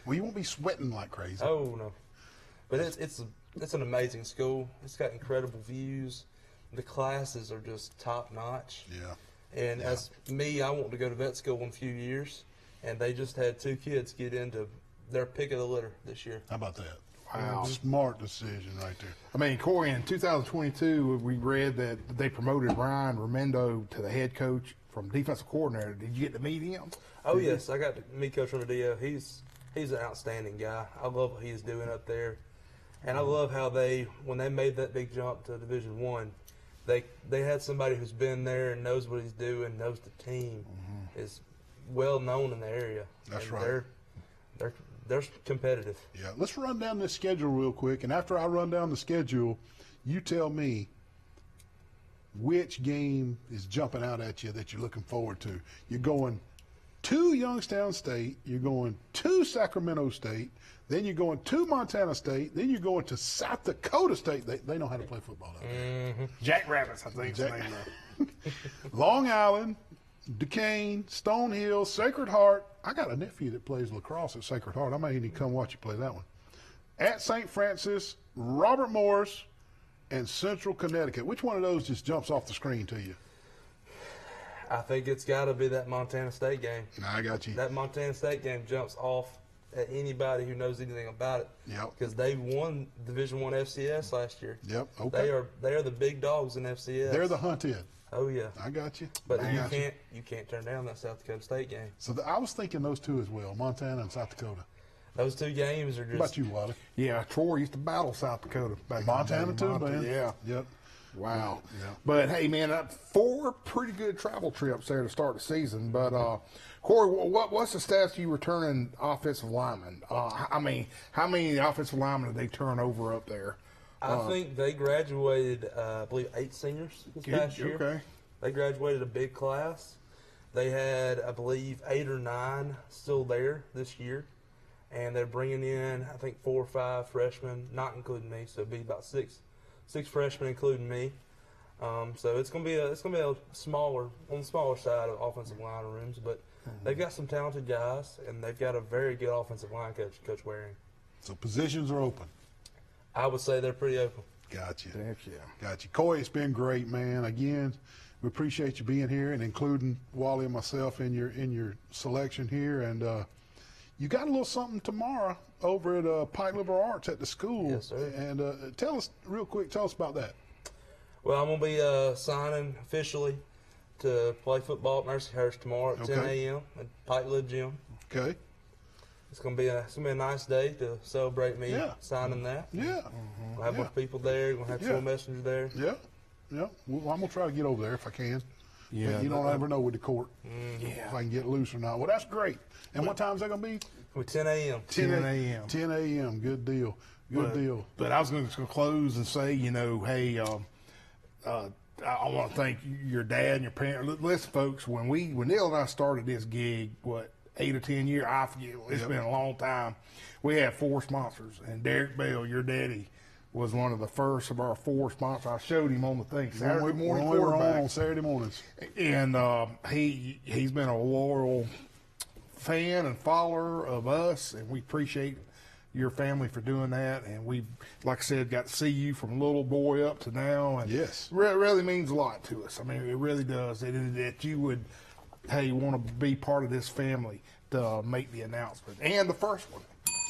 Well, you won't be sweating like crazy. Oh no, but it's an amazing school. It's got incredible views. The classes are just top notch. Yeah. And as me, I want to go to vet school in a few years, and they just had 2 kids get into their pick of the litter this year. How about that? Wow. Smart decision right there. I mean, Corey, in 2022, we read that they promoted Brian Remendo to the head coach from defensive coordinator. Did you get to meet him? Oh yes, I got to meet Coach Romadio. He's an outstanding guy. I love what he's doing up there, and I love how when they made that big jump to Division I, they had somebody who's been there and knows what he's doing, knows the team, is well known in the area. That's and right. They're competitive. Yeah. Let's run down this schedule real quick, and after I run down the schedule, you tell me which game is jumping out at you that you're looking forward to. You're going to Youngstown State, you're going to Sacramento State, then you're going to Montana State, then you're going to South Dakota State. They know how to play football out there. Jackrabbits, I think. Long Island, Duquesne, Stonehill, Sacred Heart. I got a nephew that plays lacrosse at Sacred Heart. I might need to come watch you play that one. At St. Francis, Robert Morris, and Central Connecticut. Which one of those just jumps off the screen to you? I think it's got to be that Montana State game. I got you. That Montana State game jumps off at anybody who knows anything about it. Yep. Because they won Division I FCS last year. Yep. Okay. They are the big dogs in FCS. They're the hunted. Oh yeah. I got you. But I got you can't turn down that South Dakota State game. So I was thinking those two as well, Montana and South Dakota. Those 2 games are just. What about you, Wally? Yeah, Troy used to battle South Dakota back Montana in the day. too, man. Yeah. Yep. Wow. Yeah. But hey, man, 4 pretty good travel trips there to start the season. But Corey, what's the stats of you returning offensive linemen? I mean, how many offensive linemen did they turn over up there? I think they graduated, I believe, 8 seniors this past year. Okay. They graduated a big class. They had, I believe, 8 or 9 still there this year, and they're bringing in, I think, 4 or 5 freshmen, not including me. So it'd be about six freshmen, including me. So it's gonna be a smaller, on the smaller side of offensive line rooms, but they've got some talented guys, and they've got a very good offensive line coach, Coach Waring. So positions are open. I would say they're pretty open. Gotcha. Heck yeah. Gotcha. Coy, it's been great, man. Again, we appreciate you being here and including Wally and myself in your selection here. And you got a little something tomorrow over at Pike Liberal Arts at the school. Yes, sir. And tell us real quick. Tell us about that. Well, I'm gonna be signing officially to play football at Mercyhurst tomorrow at 10 a.m. at Pike Lib Gym. Okay. It's gonna be a nice day to celebrate me signing that. Yeah. We'll have a bunch of people there. We'll have 12 messengers there. Yeah. Yeah. Well, I'm gonna try to get over there if I can. Yeah. But you don't ever know with the court if I can get loose or not. Well, that's great. And what time is that gonna be? With 10 a.m. 10 a.m. 10 a.m. Good deal. Good deal. But I was going to close and say, hey, I want to thank your dad and your parents. Listen, folks, when Neil and I started this gig, 8 or 10 years, I forget, it's been a long time. We had 4 sponsors, and Derek Bell, your daddy, was one of the first of our 4 sponsors. I showed him on the thing Saturday morning we were quarterback. on Saturday mornings. And he's been a loyal fan and follower of us, and we appreciate your family for doing that. And we've, like I said, got to see you from little boy up to now, and Yes. really means a lot to us. I mean, it really does. That you would, want to be part of this family. make the announcement. And the first one.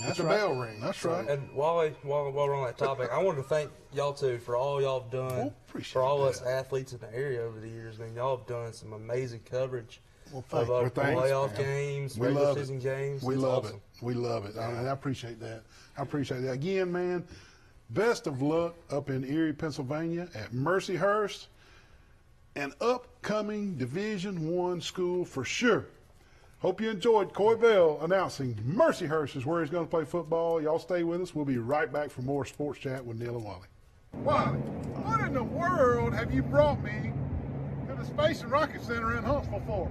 That's the right. bell ring. That's So- right. And while we're on that topic, I wanted to thank y'all too for all y'all have done Well, appreciate for all us that. athletes in the area over the years. I mean, y'all have done some amazing coverage Well, thank of you. our Well, thanks, playoff man. games, We regular love it. season games. We It's love awesome. it. We love it. I appreciate that. I appreciate that. Again, man, best of luck up in Erie, Pennsylvania at Mercyhurst, an upcoming Division I school for sure. Hope you enjoyed Coy Bell announcing Mercyhurst is where he's going to play football. Y'all stay with us. We'll be right back for more Sports Chat with Neil and Wally. Wally, what in the world have you brought me to the Space and Rocket Center in Huntsville for?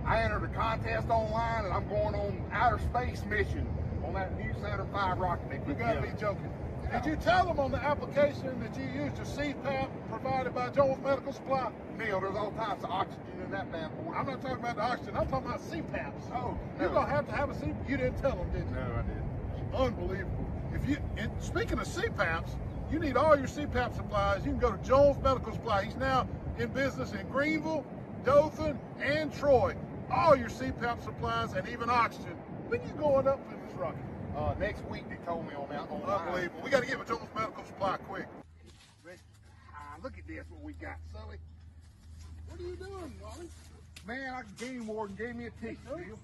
I entered a contest online, and I'm going on outer space mission on that new Saturn V rocket. They You put got to together. be joking. Did you tell them on the application that you used a CPAP provided by Jones Medical Supply? Neil, there's all types of oxygen in that bad boy. I'm not talking about the oxygen. I'm talking about CPAPs. Oh, You're no. going to have a CPAP. You didn't tell them, did you? No, I didn't. Unbelievable. Speaking of CPAPs, you need all your CPAP supplies. You can go to Jones Medical Supply. He's now in business in Greenville, Dothan, and Troy. All your CPAP supplies and even oxygen. When you going up in this rocket? Next week they told me on that online. Unbelievable. We got to get with Jones Medical Supply quick. Look at this, what we got, Sully. What are you doing, Wally? Man, game warden gave me a ticket, Neil.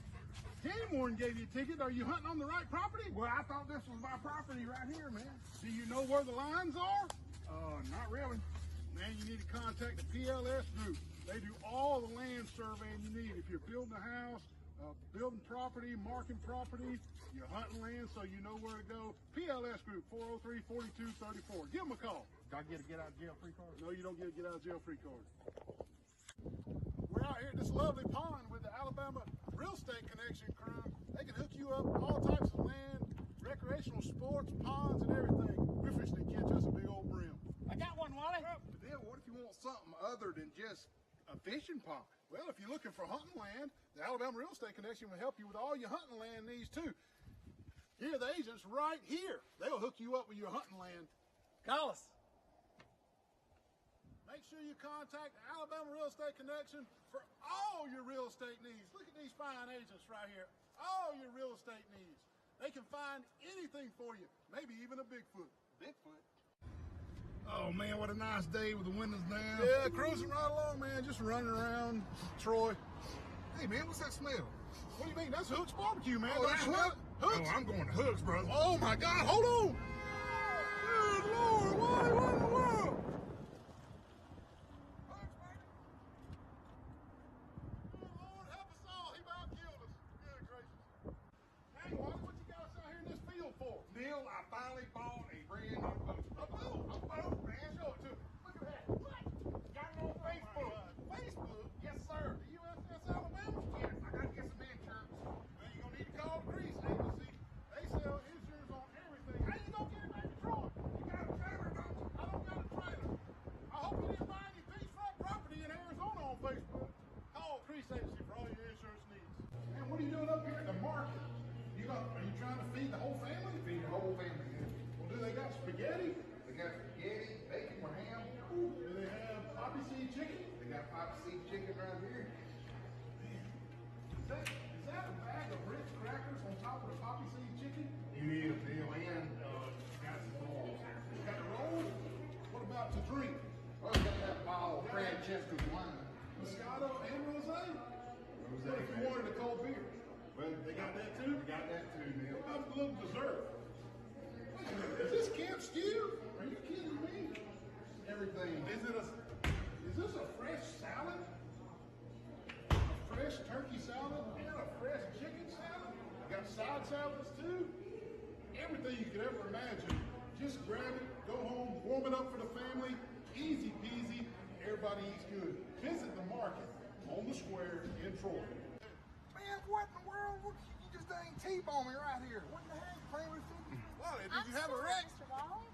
Game warden gave you a ticket. Are you hunting on the right property? Well, I thought this was my property right here, man. Do you know where the lines are? Not really. Man, you need to contact the PLS group. They do all the land surveying you need. If you're building a house, building property, marking property, you're hunting land so you know where to go. PLS group, 403-4234. Give them a call. Do I get a get out of jail free card? No, you don't get a get out of jail free card. We're out here at this lovely pond with the Alabama Real Estate Connection crew. They can hook you up with all types of land, recreational sports, ponds, and everything. We're fishing to catch us a big old brim. I got one, Wally. Bill, what if you want something other than just a fishing pond? Well, if you're looking for hunting land, the Alabama Real Estate Connection will help you with all your hunting land needs too. Here, the agents right here. They'll hook you up with your hunting land. Call us. Make sure you contact the Alabama Real Estate Connection for all your real estate needs. Look at these fine agents right here. All your real estate needs. They can find anything for you, maybe even a Bigfoot. Bigfoot. Oh man, what a nice day with the windows down. Yeah, cruising right along, man. Just running around Troy. Hey, man, what's that smell? What do you mean? That's Hooks Barbecue, man. Oh, Don't that's you smell it? Hooks? Hooks. Oh, I'm going to Hooks, brother. Oh my God, hold on. Good Lord, what in the world? Hooks, baby. Good Lord, help us all. He about killed us. Good gracious. Hey, Wally, what you got us out here in this field for? Neil, I finally bought a brand new boat. A boat, man. Show it to me. Look at that. What? Got it on Facebook. Facebook? Yes, sir. The USS Alabama? Yes, I got to get some insurance. Well, you're going to need to call the Grease Agency. They sell insurance on everything. How you going to get it back to Troy? You got a trailer, don't you? I don't got a trailer. I hope you didn't buy any beachfront property in Arizona on Facebook. Call Grease Agency for all your insurance needs. Man, what are you doing up here at the market? Are you trying to feed the whole family? Feed the whole family. Well, do they got spaghetti? They got spaghetti, bacon with ham. Do they have poppy seed chicken? They got poppy seed chicken right here. Is that a bag of Ritz crackers on top of the poppy seed chicken? It is, Neil, and got some balls here. Got the rolls? What about to drink? Oh, you got that bottle of Francesca's wine. Moscato and rosé? What if you wanted a cold beer? Well, They got that too? They got that too, Neil. What about a little dessert? Wait a minute, is this camp stew? Are you kidding me? Everything. Is this a fresh salad? A fresh turkey salad and a fresh chicken salad? Got side salads too? Everything you could ever imagine. Just grab it, go home, warm it up for the family. Easy peasy. Everybody eats good. Visit the market on the square in Troy. Man, what in the world? You just dang T-bone me right here. What the heck? Playing with fidget? Wally, did you have a wreck? Mr. Wally?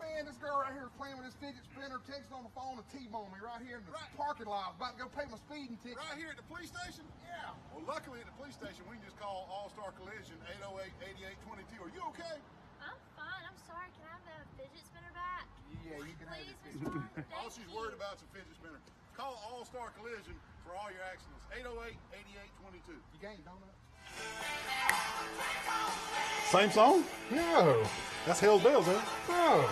Man, this girl right here is playing with this fidget spinner, texting on the phone to T-bone me right here in the parking lot. I was about to go pay my speeding ticket. Right here at the police station? Yeah. Well, luckily at the police station, we can just call All-Star Collision 808-8822. Are you okay? I'm fine. I'm sorry. Can I have the fidget spinner back? Yeah, you can have Please, it. Mr. Wally. All Thank she's you. worried about is a fidget spinner. Call All-Star Collision for all your accidents. 808-8822. You gained donuts? Same song? No. That's Hell's Bells, huh? No.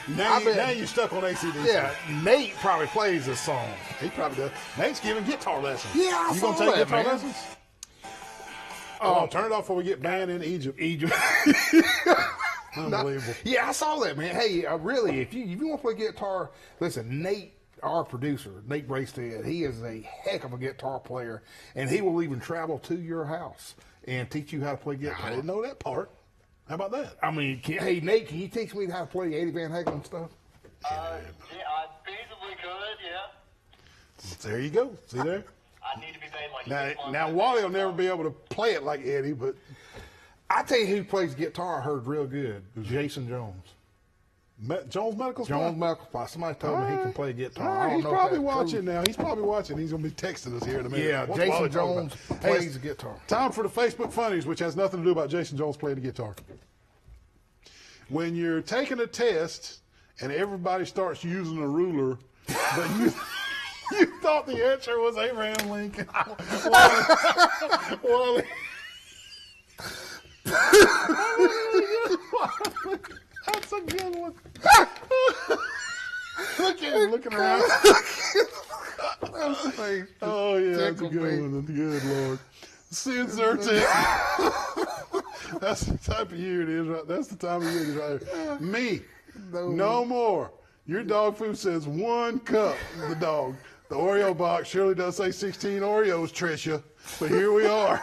Now, I bet- now you're stuck on ACDC. Yeah, Nate probably plays this song. He probably does. Nate's giving guitar lessons. Yeah, I you saw gonna take that, guitar man. lessons? Oh, turn it off before we get banned in Egypt. Unbelievable. Yeah, I saw that, man. Hey, really, if you want to play guitar, listen, Nate, our producer, Nate Bracestead, he is a heck of a guitar player, and he will even travel to your house and teach you how to play guitar. I didn't know that part. How about that? I mean, hey, Nate, can you teach me how to play Eddie Van Halen stuff? Yeah, I feasibly could, yeah. There you go. See there? I need to be made like Now Wally will never be able to play it like Eddie, but I tell you who plays guitar I heard real good. Jason Jones. Jones Medical Supply? Jones Medical Supply. Somebody told me he can play guitar. All I right, don't he's know if probably that's watching true. now. He's probably watching. He's going to be texting us here in a minute. Yeah, What's Jason Wally talking Jones about? plays it's the guitar. Time for the Facebook Funnies, which has nothing to do about Jason Jones playing the guitar. When you're taking a test and everybody starts using a ruler, but you thought the answer was Abraham Lincoln. Wally. That's a good one. Look at him looking around. Oh, yeah, that's a good one. Good Lord. Censor tip. That's the type of year it is. Right? That's the time of year it is right here. Me. No more. Your dog food says 1 cup. The dog. The Oreo box surely does say 16 Oreos, Tricia. But here we are.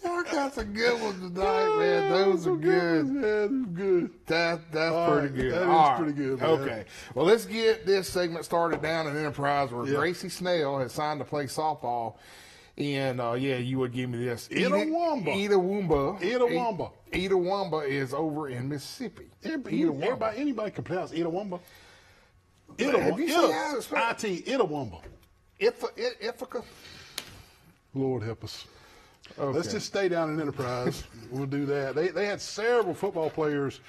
I got some good ones tonight, man. Those are good. Yeah, they're good. That's All pretty right, good. that is All right. pretty good, man. Okay. Well, let's get this segment started down in Enterprise where Yeah. Gracie Snell has signed to play softball. And, yeah, you would give me this. Itawamba. Itawamba. Itawamba is over in Mississippi. Anybody can pronounce Itawamba. Have you seen how it's spelled? IT, Itawamba. Ithaca? Lord help us. Okay. Let's just stay down in Enterprise. We'll do that. They had several football players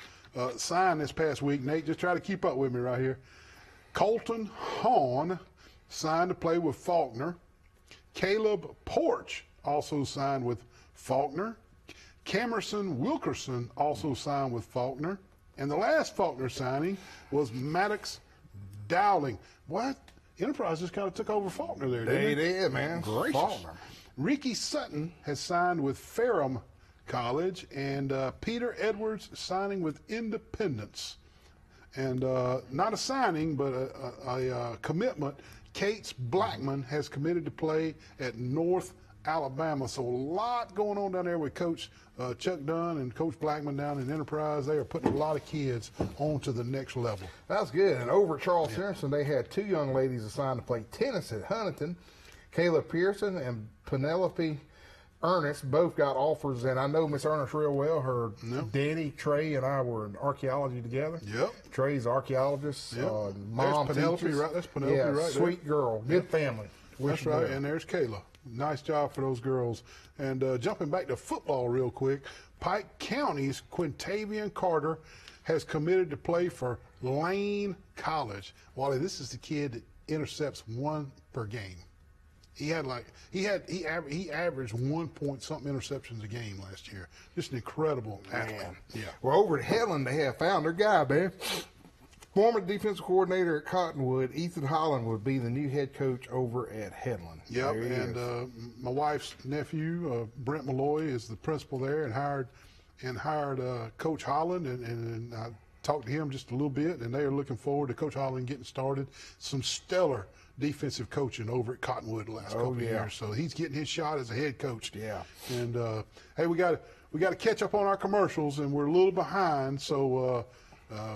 sign this past week. Nate, just try to keep up with me right here. Colton Hahn signed to play with Faulkner. Caleb Porch also signed with Faulkner. Camerson Wilkerson also signed with Faulkner. And the last Faulkner signing was Maddox Dowling. What? Enterprise just kind of took over Faulkner there, didn't They it? did, man. Gracious. Faulkner. Ricky Sutton has signed with Ferrum College, and Peter Edwards signing with Independence. And not a signing, but a commitment. Cates Blackman has committed to play at North Alabama. So a lot going on down there with Coach Chuck Dunn and Coach Blackman down in Enterprise. They are putting a lot of kids on to the next level. That's good. And over at Charles Henderson, they had 2 young ladies assigned to play tennis at Huntington. Kayla Pearson and Penelope Ernest both got offers, and I know Miss Ernest real well. Her daddy, Trey, and I were in archaeology together. Yep. Trey's an archaeologist. Yep. Mom There's Penelope, teaches. right? That's Penelope right there. Sweet girl. Good family. That's right, and there's Kayla. Nice job for those girls. And jumping back to football real quick, Pike County's Quintavian Carter has committed to play for Lane College. Wally, this is the kid that intercepts 1 per game. He averaged 1 point something interceptions a game last year. Just an incredible athlete. Yeah. Well, over at Headland, they have found their guy, man. Former defensive coordinator at Cottonwood, Ethan Holland, would be the new head coach over at Headland. Yep, There he and is. my wife's nephew, Brent Malloy, is the principal there, and hired Coach Holland, and I talked to him just a little bit, and they are looking forward to Coach Holland getting started. Some stellar defensive coaching over at Cottonwood the last couple of years, so he's getting his shot as a head coach. Yeah. And hey, we got to catch up on our commercials, and we're a little behind, so.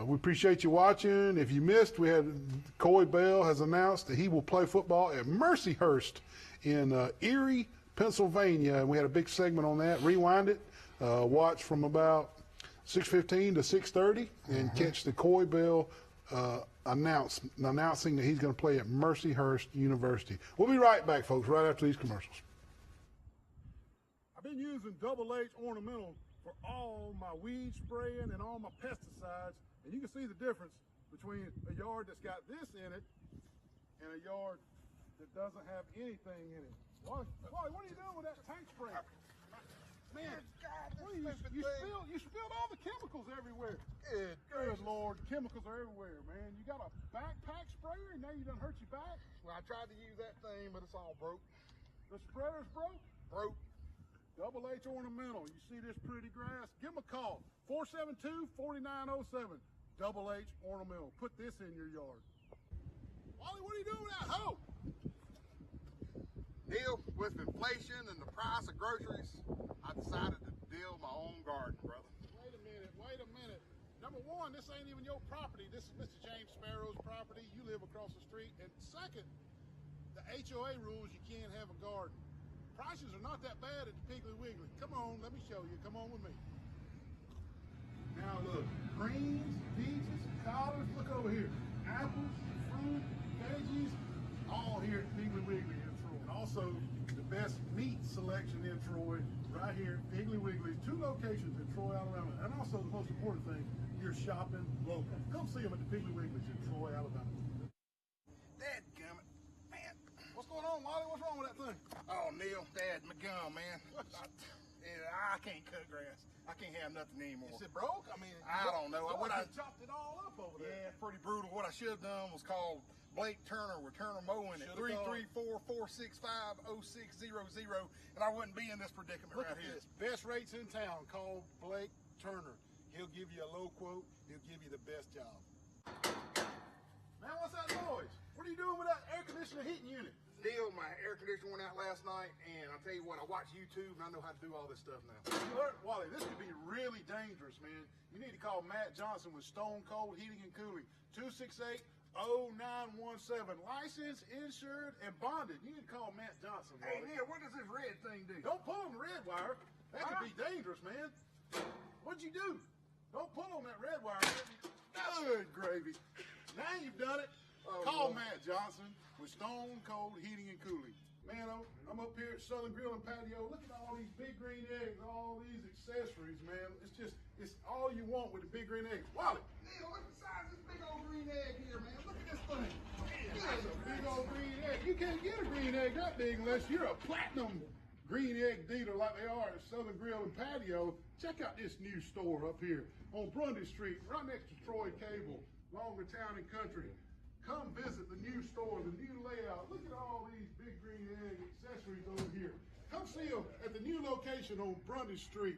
We appreciate you watching. If you missed, we had Coy Bell has announced that he will play football at Mercyhurst in Erie, Pennsylvania, and we had a big segment on that. Rewind it, watch from about 6:15 to 6:30, and catch the Coy Bell announcing that he's going to play at Mercyhurst University. We'll be right back, folks, right after these commercials. I've been using Double H Ornamental for all my weed spraying and all my pesticides, and you can see the difference between a yard that's got this in it and a yard that doesn't have anything in it. Wally, what are you doing with that tank spray? Man, what are you spilled all the chemicals everywhere. Good Lord, chemicals are everywhere, man. You got a backpack sprayer and now you done hurt your back? Well, I tried to use that thing, but it's all broke. The sprayer's broke? Broke. Double H Ornamental. You see this pretty grass? Give them a call. 472-4907. Double H Ornamental. Put this in your yard. Wally, what are you doing with that hoe? Neil, with inflation and the price of groceries, I decided to build my own garden, brother. Wait a minute. Number one, this ain't even your property. This is Mr. James Sparrow's property. You live across the street. And second, the HOA rules you can't have a garden. Prices are not that bad at the Piggly Wiggly. Come on, let me show you. Come on with me. Now look, greens, peaches, collards, look over here. Apples, fruit, veggies, all here at Piggly Wiggly in Troy. And also, the best meat selection in Troy, right here at Piggly Wiggly's. 2 locations in Troy, Alabama. And also, the most important thing, you're shopping local. Come see them at the Piggly Wiggly's in Troy, Alabama. Dadgummit, man. What's going on, Wally? What's wrong with that thing? Oh, Neil, Dad, my gum, man. I can't cut grass. I can't have nothing anymore. Is it broke? I mean, I don't know. What I chopped it all up over there. Yeah, pretty brutal. What I should have done was called Blake Turner Returner Mowing at 334-465-0600, and I wouldn't be in this predicament Look right at here. this. Best rates in town. Call Blake Turner. He'll give you a low quote. He'll give you the best job. Man, what's that noise? What are you doing with that air conditioner heating unit? Neil, my air conditioner went out last night, and I'll tell you what, I watch YouTube, and I know how to do all this stuff now. Look, Wally, this could be really dangerous, man. You need to call Matt Johnson with Stone Cold Heating and Cooling. 268-0917. Licensed, insured, and bonded. You need to call Matt Johnson, Wally. Hey, Neil, what does this red thing do? Don't pull on the red wire. That could be dangerous, man. What'd you do? Don't pull on that red wire. Good gravy. Now you've done it. Call Matt Johnson with Stone Cold Heating and Cooling. Man, I'm up here at Southern Grill and Patio. Look at all these big green eggs, all these accessories, man. It's all you want with the big green eggs. Wally. Neil, look at the size of this big old green egg here, man. Look at this thing. That's a big old green egg. You can't get a green egg that big unless you're a platinum green egg dealer like they are at Southern Grill and Patio. Check out this new store up here on Grundy Street, right next to Troy Cable, Longer Town and Country. Come visit the new store, the new layout. Look at all these big green egg accessories over here. Come see them at the new location on Grundy Street.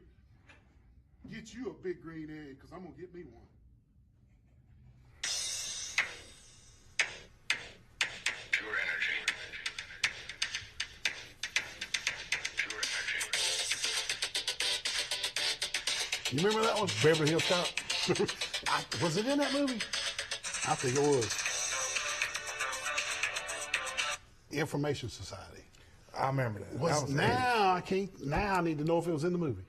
Get you a big green egg, because I'm going to get me one. Pure energy. Pure energy. You remember that one? Beverly Hills Cop. Was it in that movie? I think it was. Information Society. I remember that. Now I need to know if it was in the movie.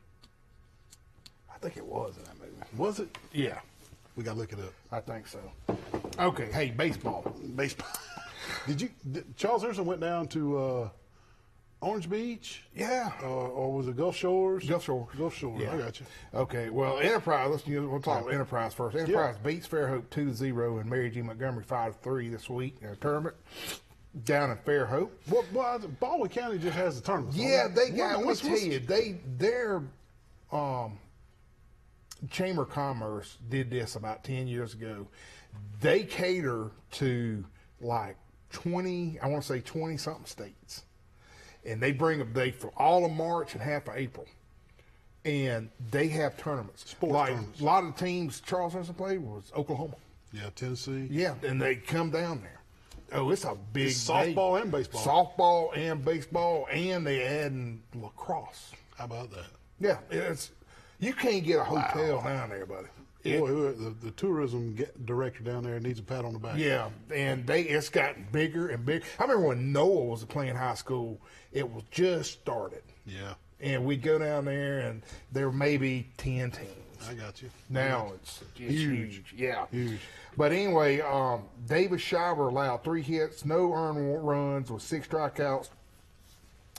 I think it was in that movie. Was it? Yeah, We gotta look it up. I think so. Okay, hey, baseball. Baseball. Charles Earson went down to Orange Beach? Yeah. Or was it Gulf Shores? Gulf Shores. Gulf Shores. Yeah. I got you. Okay, well, Enterprise, we'll talk Enterprise first. Enterprise beats Fairhope 2-0 and Mary G. Montgomery 5-3 this week in a tournament down in Fairhope. Well, Baldwin County just has a tournament. Yeah, they got, let me What's- tell you, their Chamber of Commerce did this about 10 years ago. They cater to like 20-something states. And they bring a day for all of March and half of April. And they have tournaments. Tournaments. A lot of the teams Charles Earson played was Oklahoma. Yeah, Tennessee. Yeah, and they come down there. Oh, it's a big It's softball day. and baseball. Softball and baseball, and they add lacrosse. How about that? Yeah, you can't get a hotel down there, buddy. Boy, the tourism director down there needs a pat on the back. Yeah, and it's gotten bigger and bigger. I remember when Noah was playing high school, it was just started. Yeah. And we'd go down there, and there were maybe 10 teams. I got you. Now it's huge. Yeah. Huge. But anyway, David Shiver allowed 3 hits, no earned runs, with 6 strikeouts,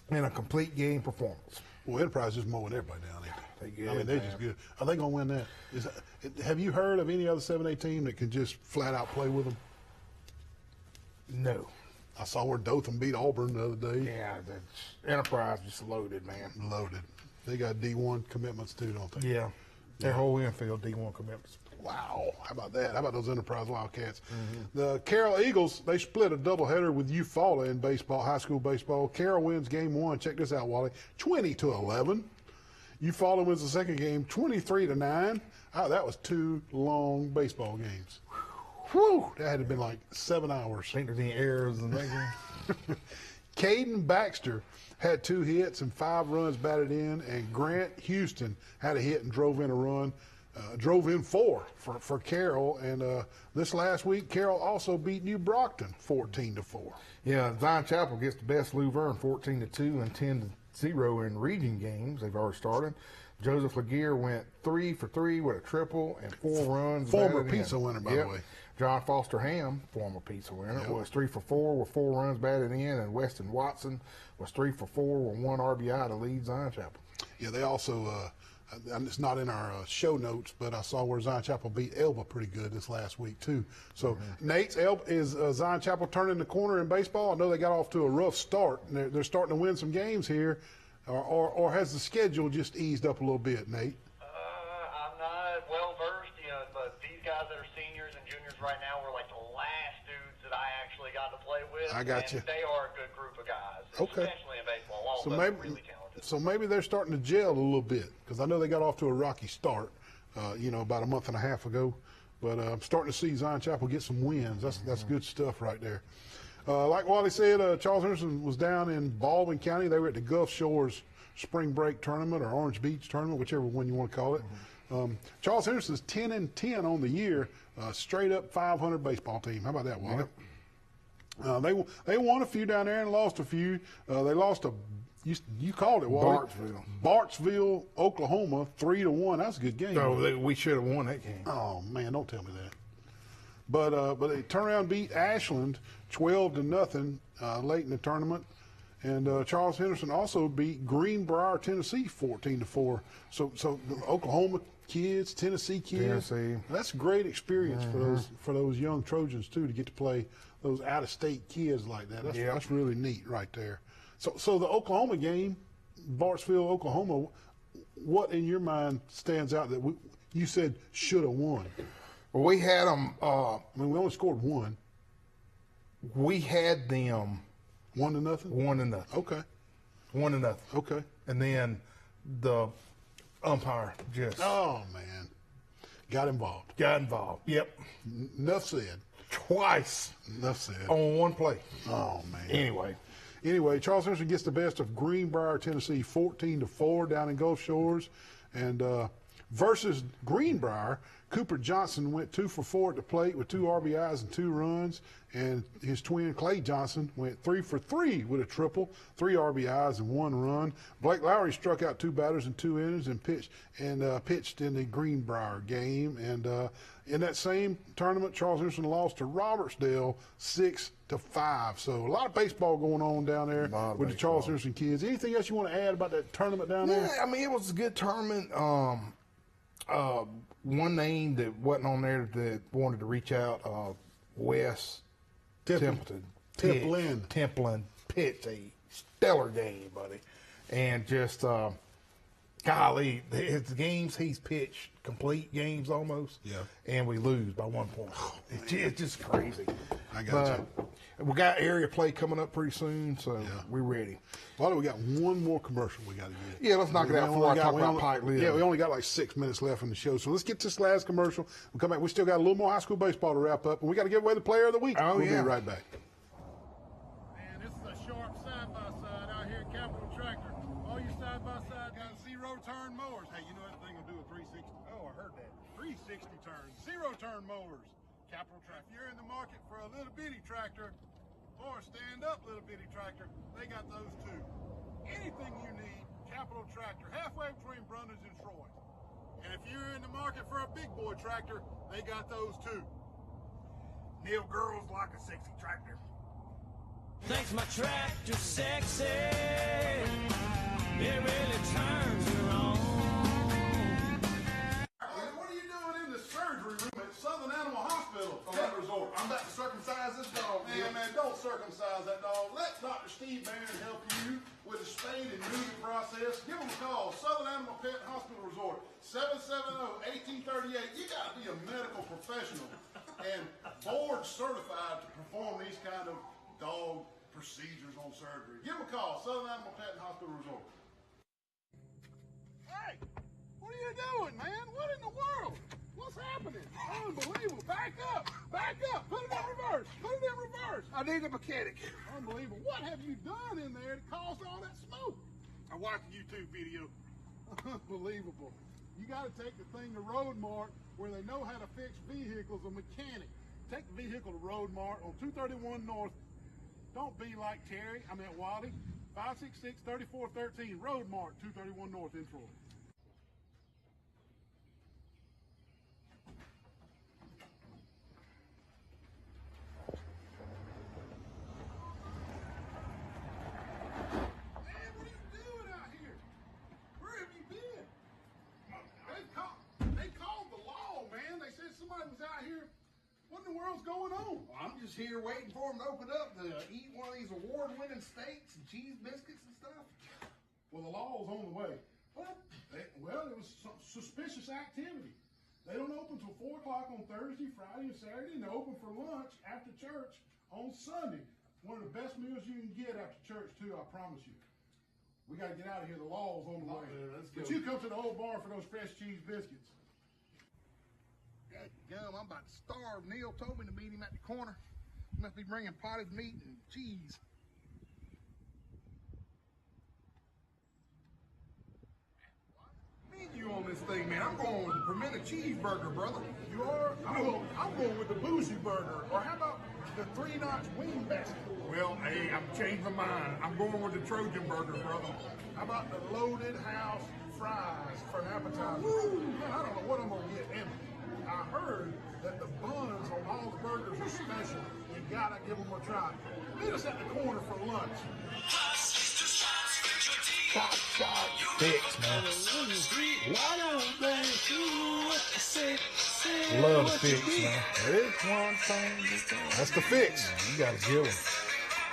and a complete game performance. Well, Enterprise just mowing everybody down there. They good, I mean, they're man. just good. Are they going to win that? Have you heard of any other 7A team that can just flat out play with them? No. I saw where Dothan beat Auburn the other day. Yeah, the Enterprise just loaded, man. Loaded. They got D1 commitments too, don't they? Yeah. Their whole infield D1 commitments. Wow. How about that? How about those Enterprise Wildcats? The Carroll Eagles, they split a doubleheader with Eufaula in baseball, high school baseball. Carroll wins game 1. Check this out, Wally. 20-11. Eufaula wins the second game 23-9. Oh, that was 2 long baseball games. Whew. That had to have been like 7 hours. I think there's any errors in that game. Caden Baxter had 2 hits and 5 runs batted in, and Grant Houston had a hit and drove in a run. Drove in 4 for Carroll, and this last week Carroll also beat New Brockton 14-4. Yeah, Zion Chapel gets the best Luverne 14-2 and 10-0 in region games. They've already started. Joseph Laguerre went 3 for 3 with a triple and 4 runs. Former batted in. pizza winner, by the way. John Foster Ham, former pizza winner, was 3 for 4 with 4 runs batted in, and Weston Watson was 3 for 4 with 1 RBI to lead Zion Chapel. Yeah, they also, it's not in our show notes, but I saw where Zion Chapel beat Elba pretty good this last week, too. So, Nate, is Zion Chapel turning the corner in baseball? I know they got off to a rough start, and they're starting to win some games here. Or has the schedule just eased up a little bit, Nate? I'm not well versed, but these guys that are seniors and juniors right now were like the last dudes that I actually got to play with. I got you. They are a good group of guys, Okay. especially in baseball. All So of them maybe, are really talented. so maybe they're starting to gel a little bit, because I know they got off to a rocky start, about a month and a half ago. But I'm starting to see Zion Chapel get some wins. That's good stuff right there. Like Wally said, Charles Henderson was down in Baldwin County. They were at the Gulf Shores Spring Break Tournament or Orange Beach Tournament, whichever one you want to call it. Charles Henderson's 10-10 on the year, straight up 500 baseball team. How about that, Wally? They won a few down there and lost a few. They lost to you called it, Wally. Bartsville, Oklahoma, 3-1. That's a good game. So we should have won that game. Oh man, don't tell me that. But they turned around and beat Ashland 12-0 late in the tournament. And Charles Henderson also beat Greenbrier, Tennessee 14-4. So the Oklahoma kids, Tennessee kids, that's a great experience for those young Trojans too, to get to play those out-of-state kids like that. That's really neat right there. So the Oklahoma game, Bartsville, Oklahoma, what in your mind stands out that you said should have won? Well, we had them. We only scored 1. We had them 1-0. 1-0. Okay. 1-0. Okay. And then the umpire just got involved. Yep. Enough said. Twice. Enough said. On one play. Oh man. Anyway, Charles Henderson gets the best of Greenbrier, Tennessee, 14-4 down in Gulf Shores, and versus Greenbrier, Cooper Johnson went 2 for 4 at the plate with 2 RBIs and 2 runs, and his twin Clay Johnson went 3 for 3 with a triple, 3 RBIs and 1 run. Blake Lowry struck out 2 batters in 2 innings and pitched in the Greenbrier game. And in that same tournament, Charles Henderson lost to Robertsdale 6-5. So a lot of baseball going on down there with the Charles Henderson kids. Anything else you want to add about that tournament down there? Yeah, I mean, it was a good tournament. One name that wasn't on there that wanted to reach out, Wes Templeton. Templin pitched a stellar game, buddy. And just, golly, his games he's pitched, complete games almost. Yeah. And we lose by 1 point. It's just crazy. I got you. We got area play coming up pretty soon, so we're ready. Well, we got one more commercial we got to get. Yeah, let's knock it out before I talk about Pike Lid. Yeah, we only got like 6 minutes left in the show, so let's get this last commercial. We'll come back. We still got a little more high school baseball to wrap up, and we got to give away the player of the week. We'll be right back. Man, this is a sharp side-by-side out here at Capital Tractor. All you side-by-side got zero-turn mowers. Hey, you know that thing will do a 360? Oh, I heard that. 360 turns, zero-turn mowers. Capital Tractor. If you're in the market for a little bitty tractor or a stand-up little bitty tractor, they got those too. Anything you need, Capital Tractor, halfway between Brundage and Troy. And if you're in the market for a big boy tractor, they got those too. Neil girls like a sexy tractor. Thinks my tractor's sexy. It really turns her on. What are you doing in the surgery room at Southern Animal Hospital? Pet Resort. I'm about to circumcise this dog. Man, don't circumcise that dog. Let Dr. Steve Barron help you with the spaying and neuter process. Give them a call. Southern Animal Pet Hospital Resort, 770-1838. You got to be a medical professional and board certified to perform these kind of dog procedures on surgery. Give them a call. Southern Animal Pet Hospital Resort. Hey, what are you doing, man? What in the world? What's happening? Unbelievable. Back up. Back up. Put it in reverse. Put it in reverse. I need a mechanic. Unbelievable. What have you done in there to cause all that smoke? I watched a YouTube video. Unbelievable. You got to take the thing to Road Mart where they know how to fix vehicles, a mechanic. Take the vehicle to Road Mart on 231 North. Don't be like Terry. I meant Wally. 566-3413. Road Mart, 231 North in Troy. Going on? Well, I'm just here waiting for them to open up to eat one of these award-winning steaks and cheese biscuits and stuff. Well, the law's on the way. What? Well, it was some suspicious activity. They don't open till 4 o'clock on Thursday, Friday, and Saturday, and they open for lunch after church on Sunday. One of the best meals you can get after church, too, I promise you. We got to get out of here. The law's on the way. But you come to the old bar for those fresh cheese biscuits. Gum, I'm about to starve. Neil told me to meet him at the corner. He must be bringing potted meat and cheese. Menu on this thing, man. I'm going with the pimento cheeseburger, brother. You are? I'm going with the bougie burger. Or how about the 3-notch wing basket? Well, hey, I'm changing my mind. I'm going with the Trojan burger, brother. How about the loaded house fries for an appetizer? Woo! Man, I don't know what I'm going to get. And I heard that the buns on all the burgers are special. You gotta give them a try. Meet us at the corner for lunch. Fix, man. Why don't they do what they say? Love the fix, man. There's one thing That's the fix. You got to give them.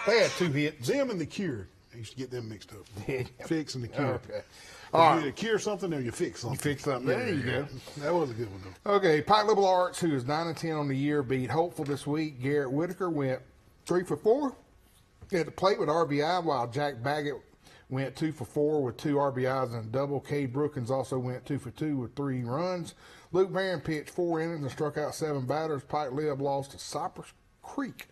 They had 2 hits. Them and the Cure. I used to get them mixed up. Fix and the Cure. Okay. You All right. either cure something or you fix something. You fix something. There you go. That was a good one, though. Okay, Pike Liberal Arts, who is 9-10 on the year, beat Hopeful this week. Garrett Whitaker went 3 for 4 at the plate with RBI, while Jack Baggett went 2 for 4 with 2 RBIs and a double. Cade Brookins also went 2 for 2 with 3 runs. Luke Barron pitched 4 innings and struck out 7 batters. Pike Lib lost to Cypress Creek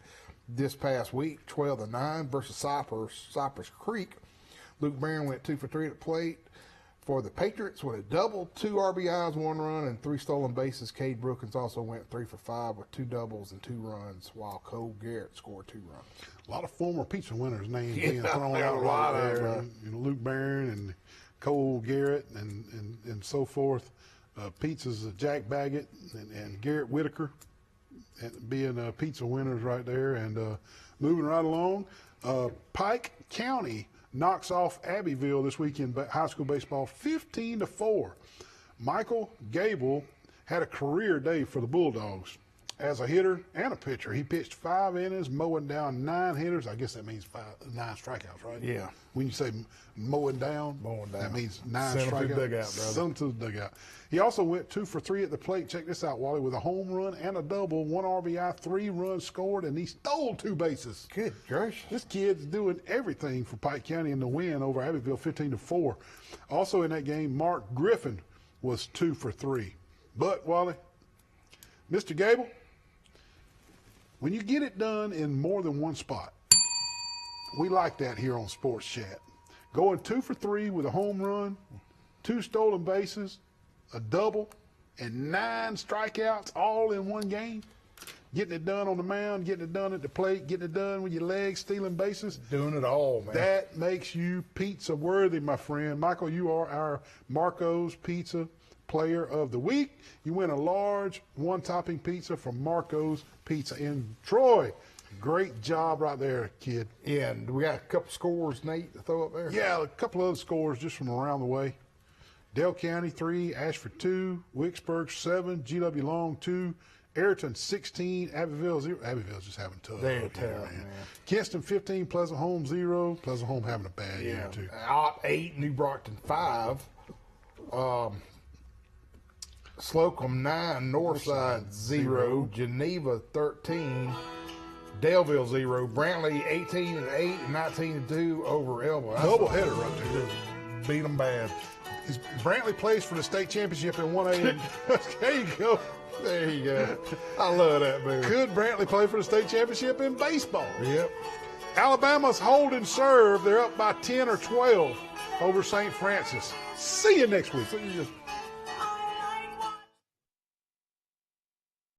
this past week, 12-9 versus Cypress Creek. Luke Barron went 2 for 3 at the plate for the Patriots with a double, 2 RBIs, 1 run, and 3 stolen bases. Cade Brookins also went 3 for 5 with 2 doubles and 2 runs, while Cole Garrett scored 2 runs. A lot of former pizza winners' names being Yeah, thrown there out are a lot right of there. them. You know, Luke Barron and Cole Garrett and so forth. Pizzas, Jack Baggett and Garrett Whitaker being pizza winners right there. And moving right along, Pike County knocks off Abbeville this weekend high school baseball 15-4. Michael Gable had a career day for the Bulldogs as a hitter and a pitcher. He pitched 5 innings, mowing down 9 hitters. I guess that means 9 strikeouts, right? Yeah. When you say mowing down, that means 9 Send 'em strikeouts. to the dugout, brother. Send 'em to the dugout. He also went 2 for 3 at the plate. Check this out, Wally, with a home run and a double, 1 RBI, 3 runs scored, and he stole 2 bases. Good gracious. This kid's doing everything for Pike County in the win over Abbeville 15-4. Also in that game, Mark Griffin was 2 for 3. But, Wally, Mr. Gable, when you get it done in more than one spot, we like that here on Sports Chat. Going 2 for 3 with a home run, 2 stolen bases, a double, and 9 strikeouts all in one game. Getting it done on the mound, getting it done at the plate, getting it done with your legs, stealing bases. Doing it all, man. That makes you pizza worthy, my friend. Michael, you are our Marco's Pizza Player of the Week. You win a large 1-topping pizza from Marco's Pizza in Troy. Great job right there, kid. Yeah, and we got a couple scores, Nate, to throw up there. Yeah, a couple other scores just from around the way. Dale County 3, Ashford 2, Wicksburg 7, GW Long 2, Ayrton 16, Abbeville 0. Abbeville's just having tough. They're up here, tough, man. Kinston 15, Pleasant Home 0. Pleasant Home having a bad year too. Op 8, New Brockton 5. Slocum 9, Northside 0. Geneva 13. Delville 0. Brantley 18-8 and 19-2 over Elba. Double header right there. Beat them bad. Brantley plays for the state championship in 1A. There you go. There you go. I love that, baby. Could Brantley play for the state championship in baseball? Yep. Alabama's holding serve. They're up by 10 or 12 over St. Francis. See you next week. See you.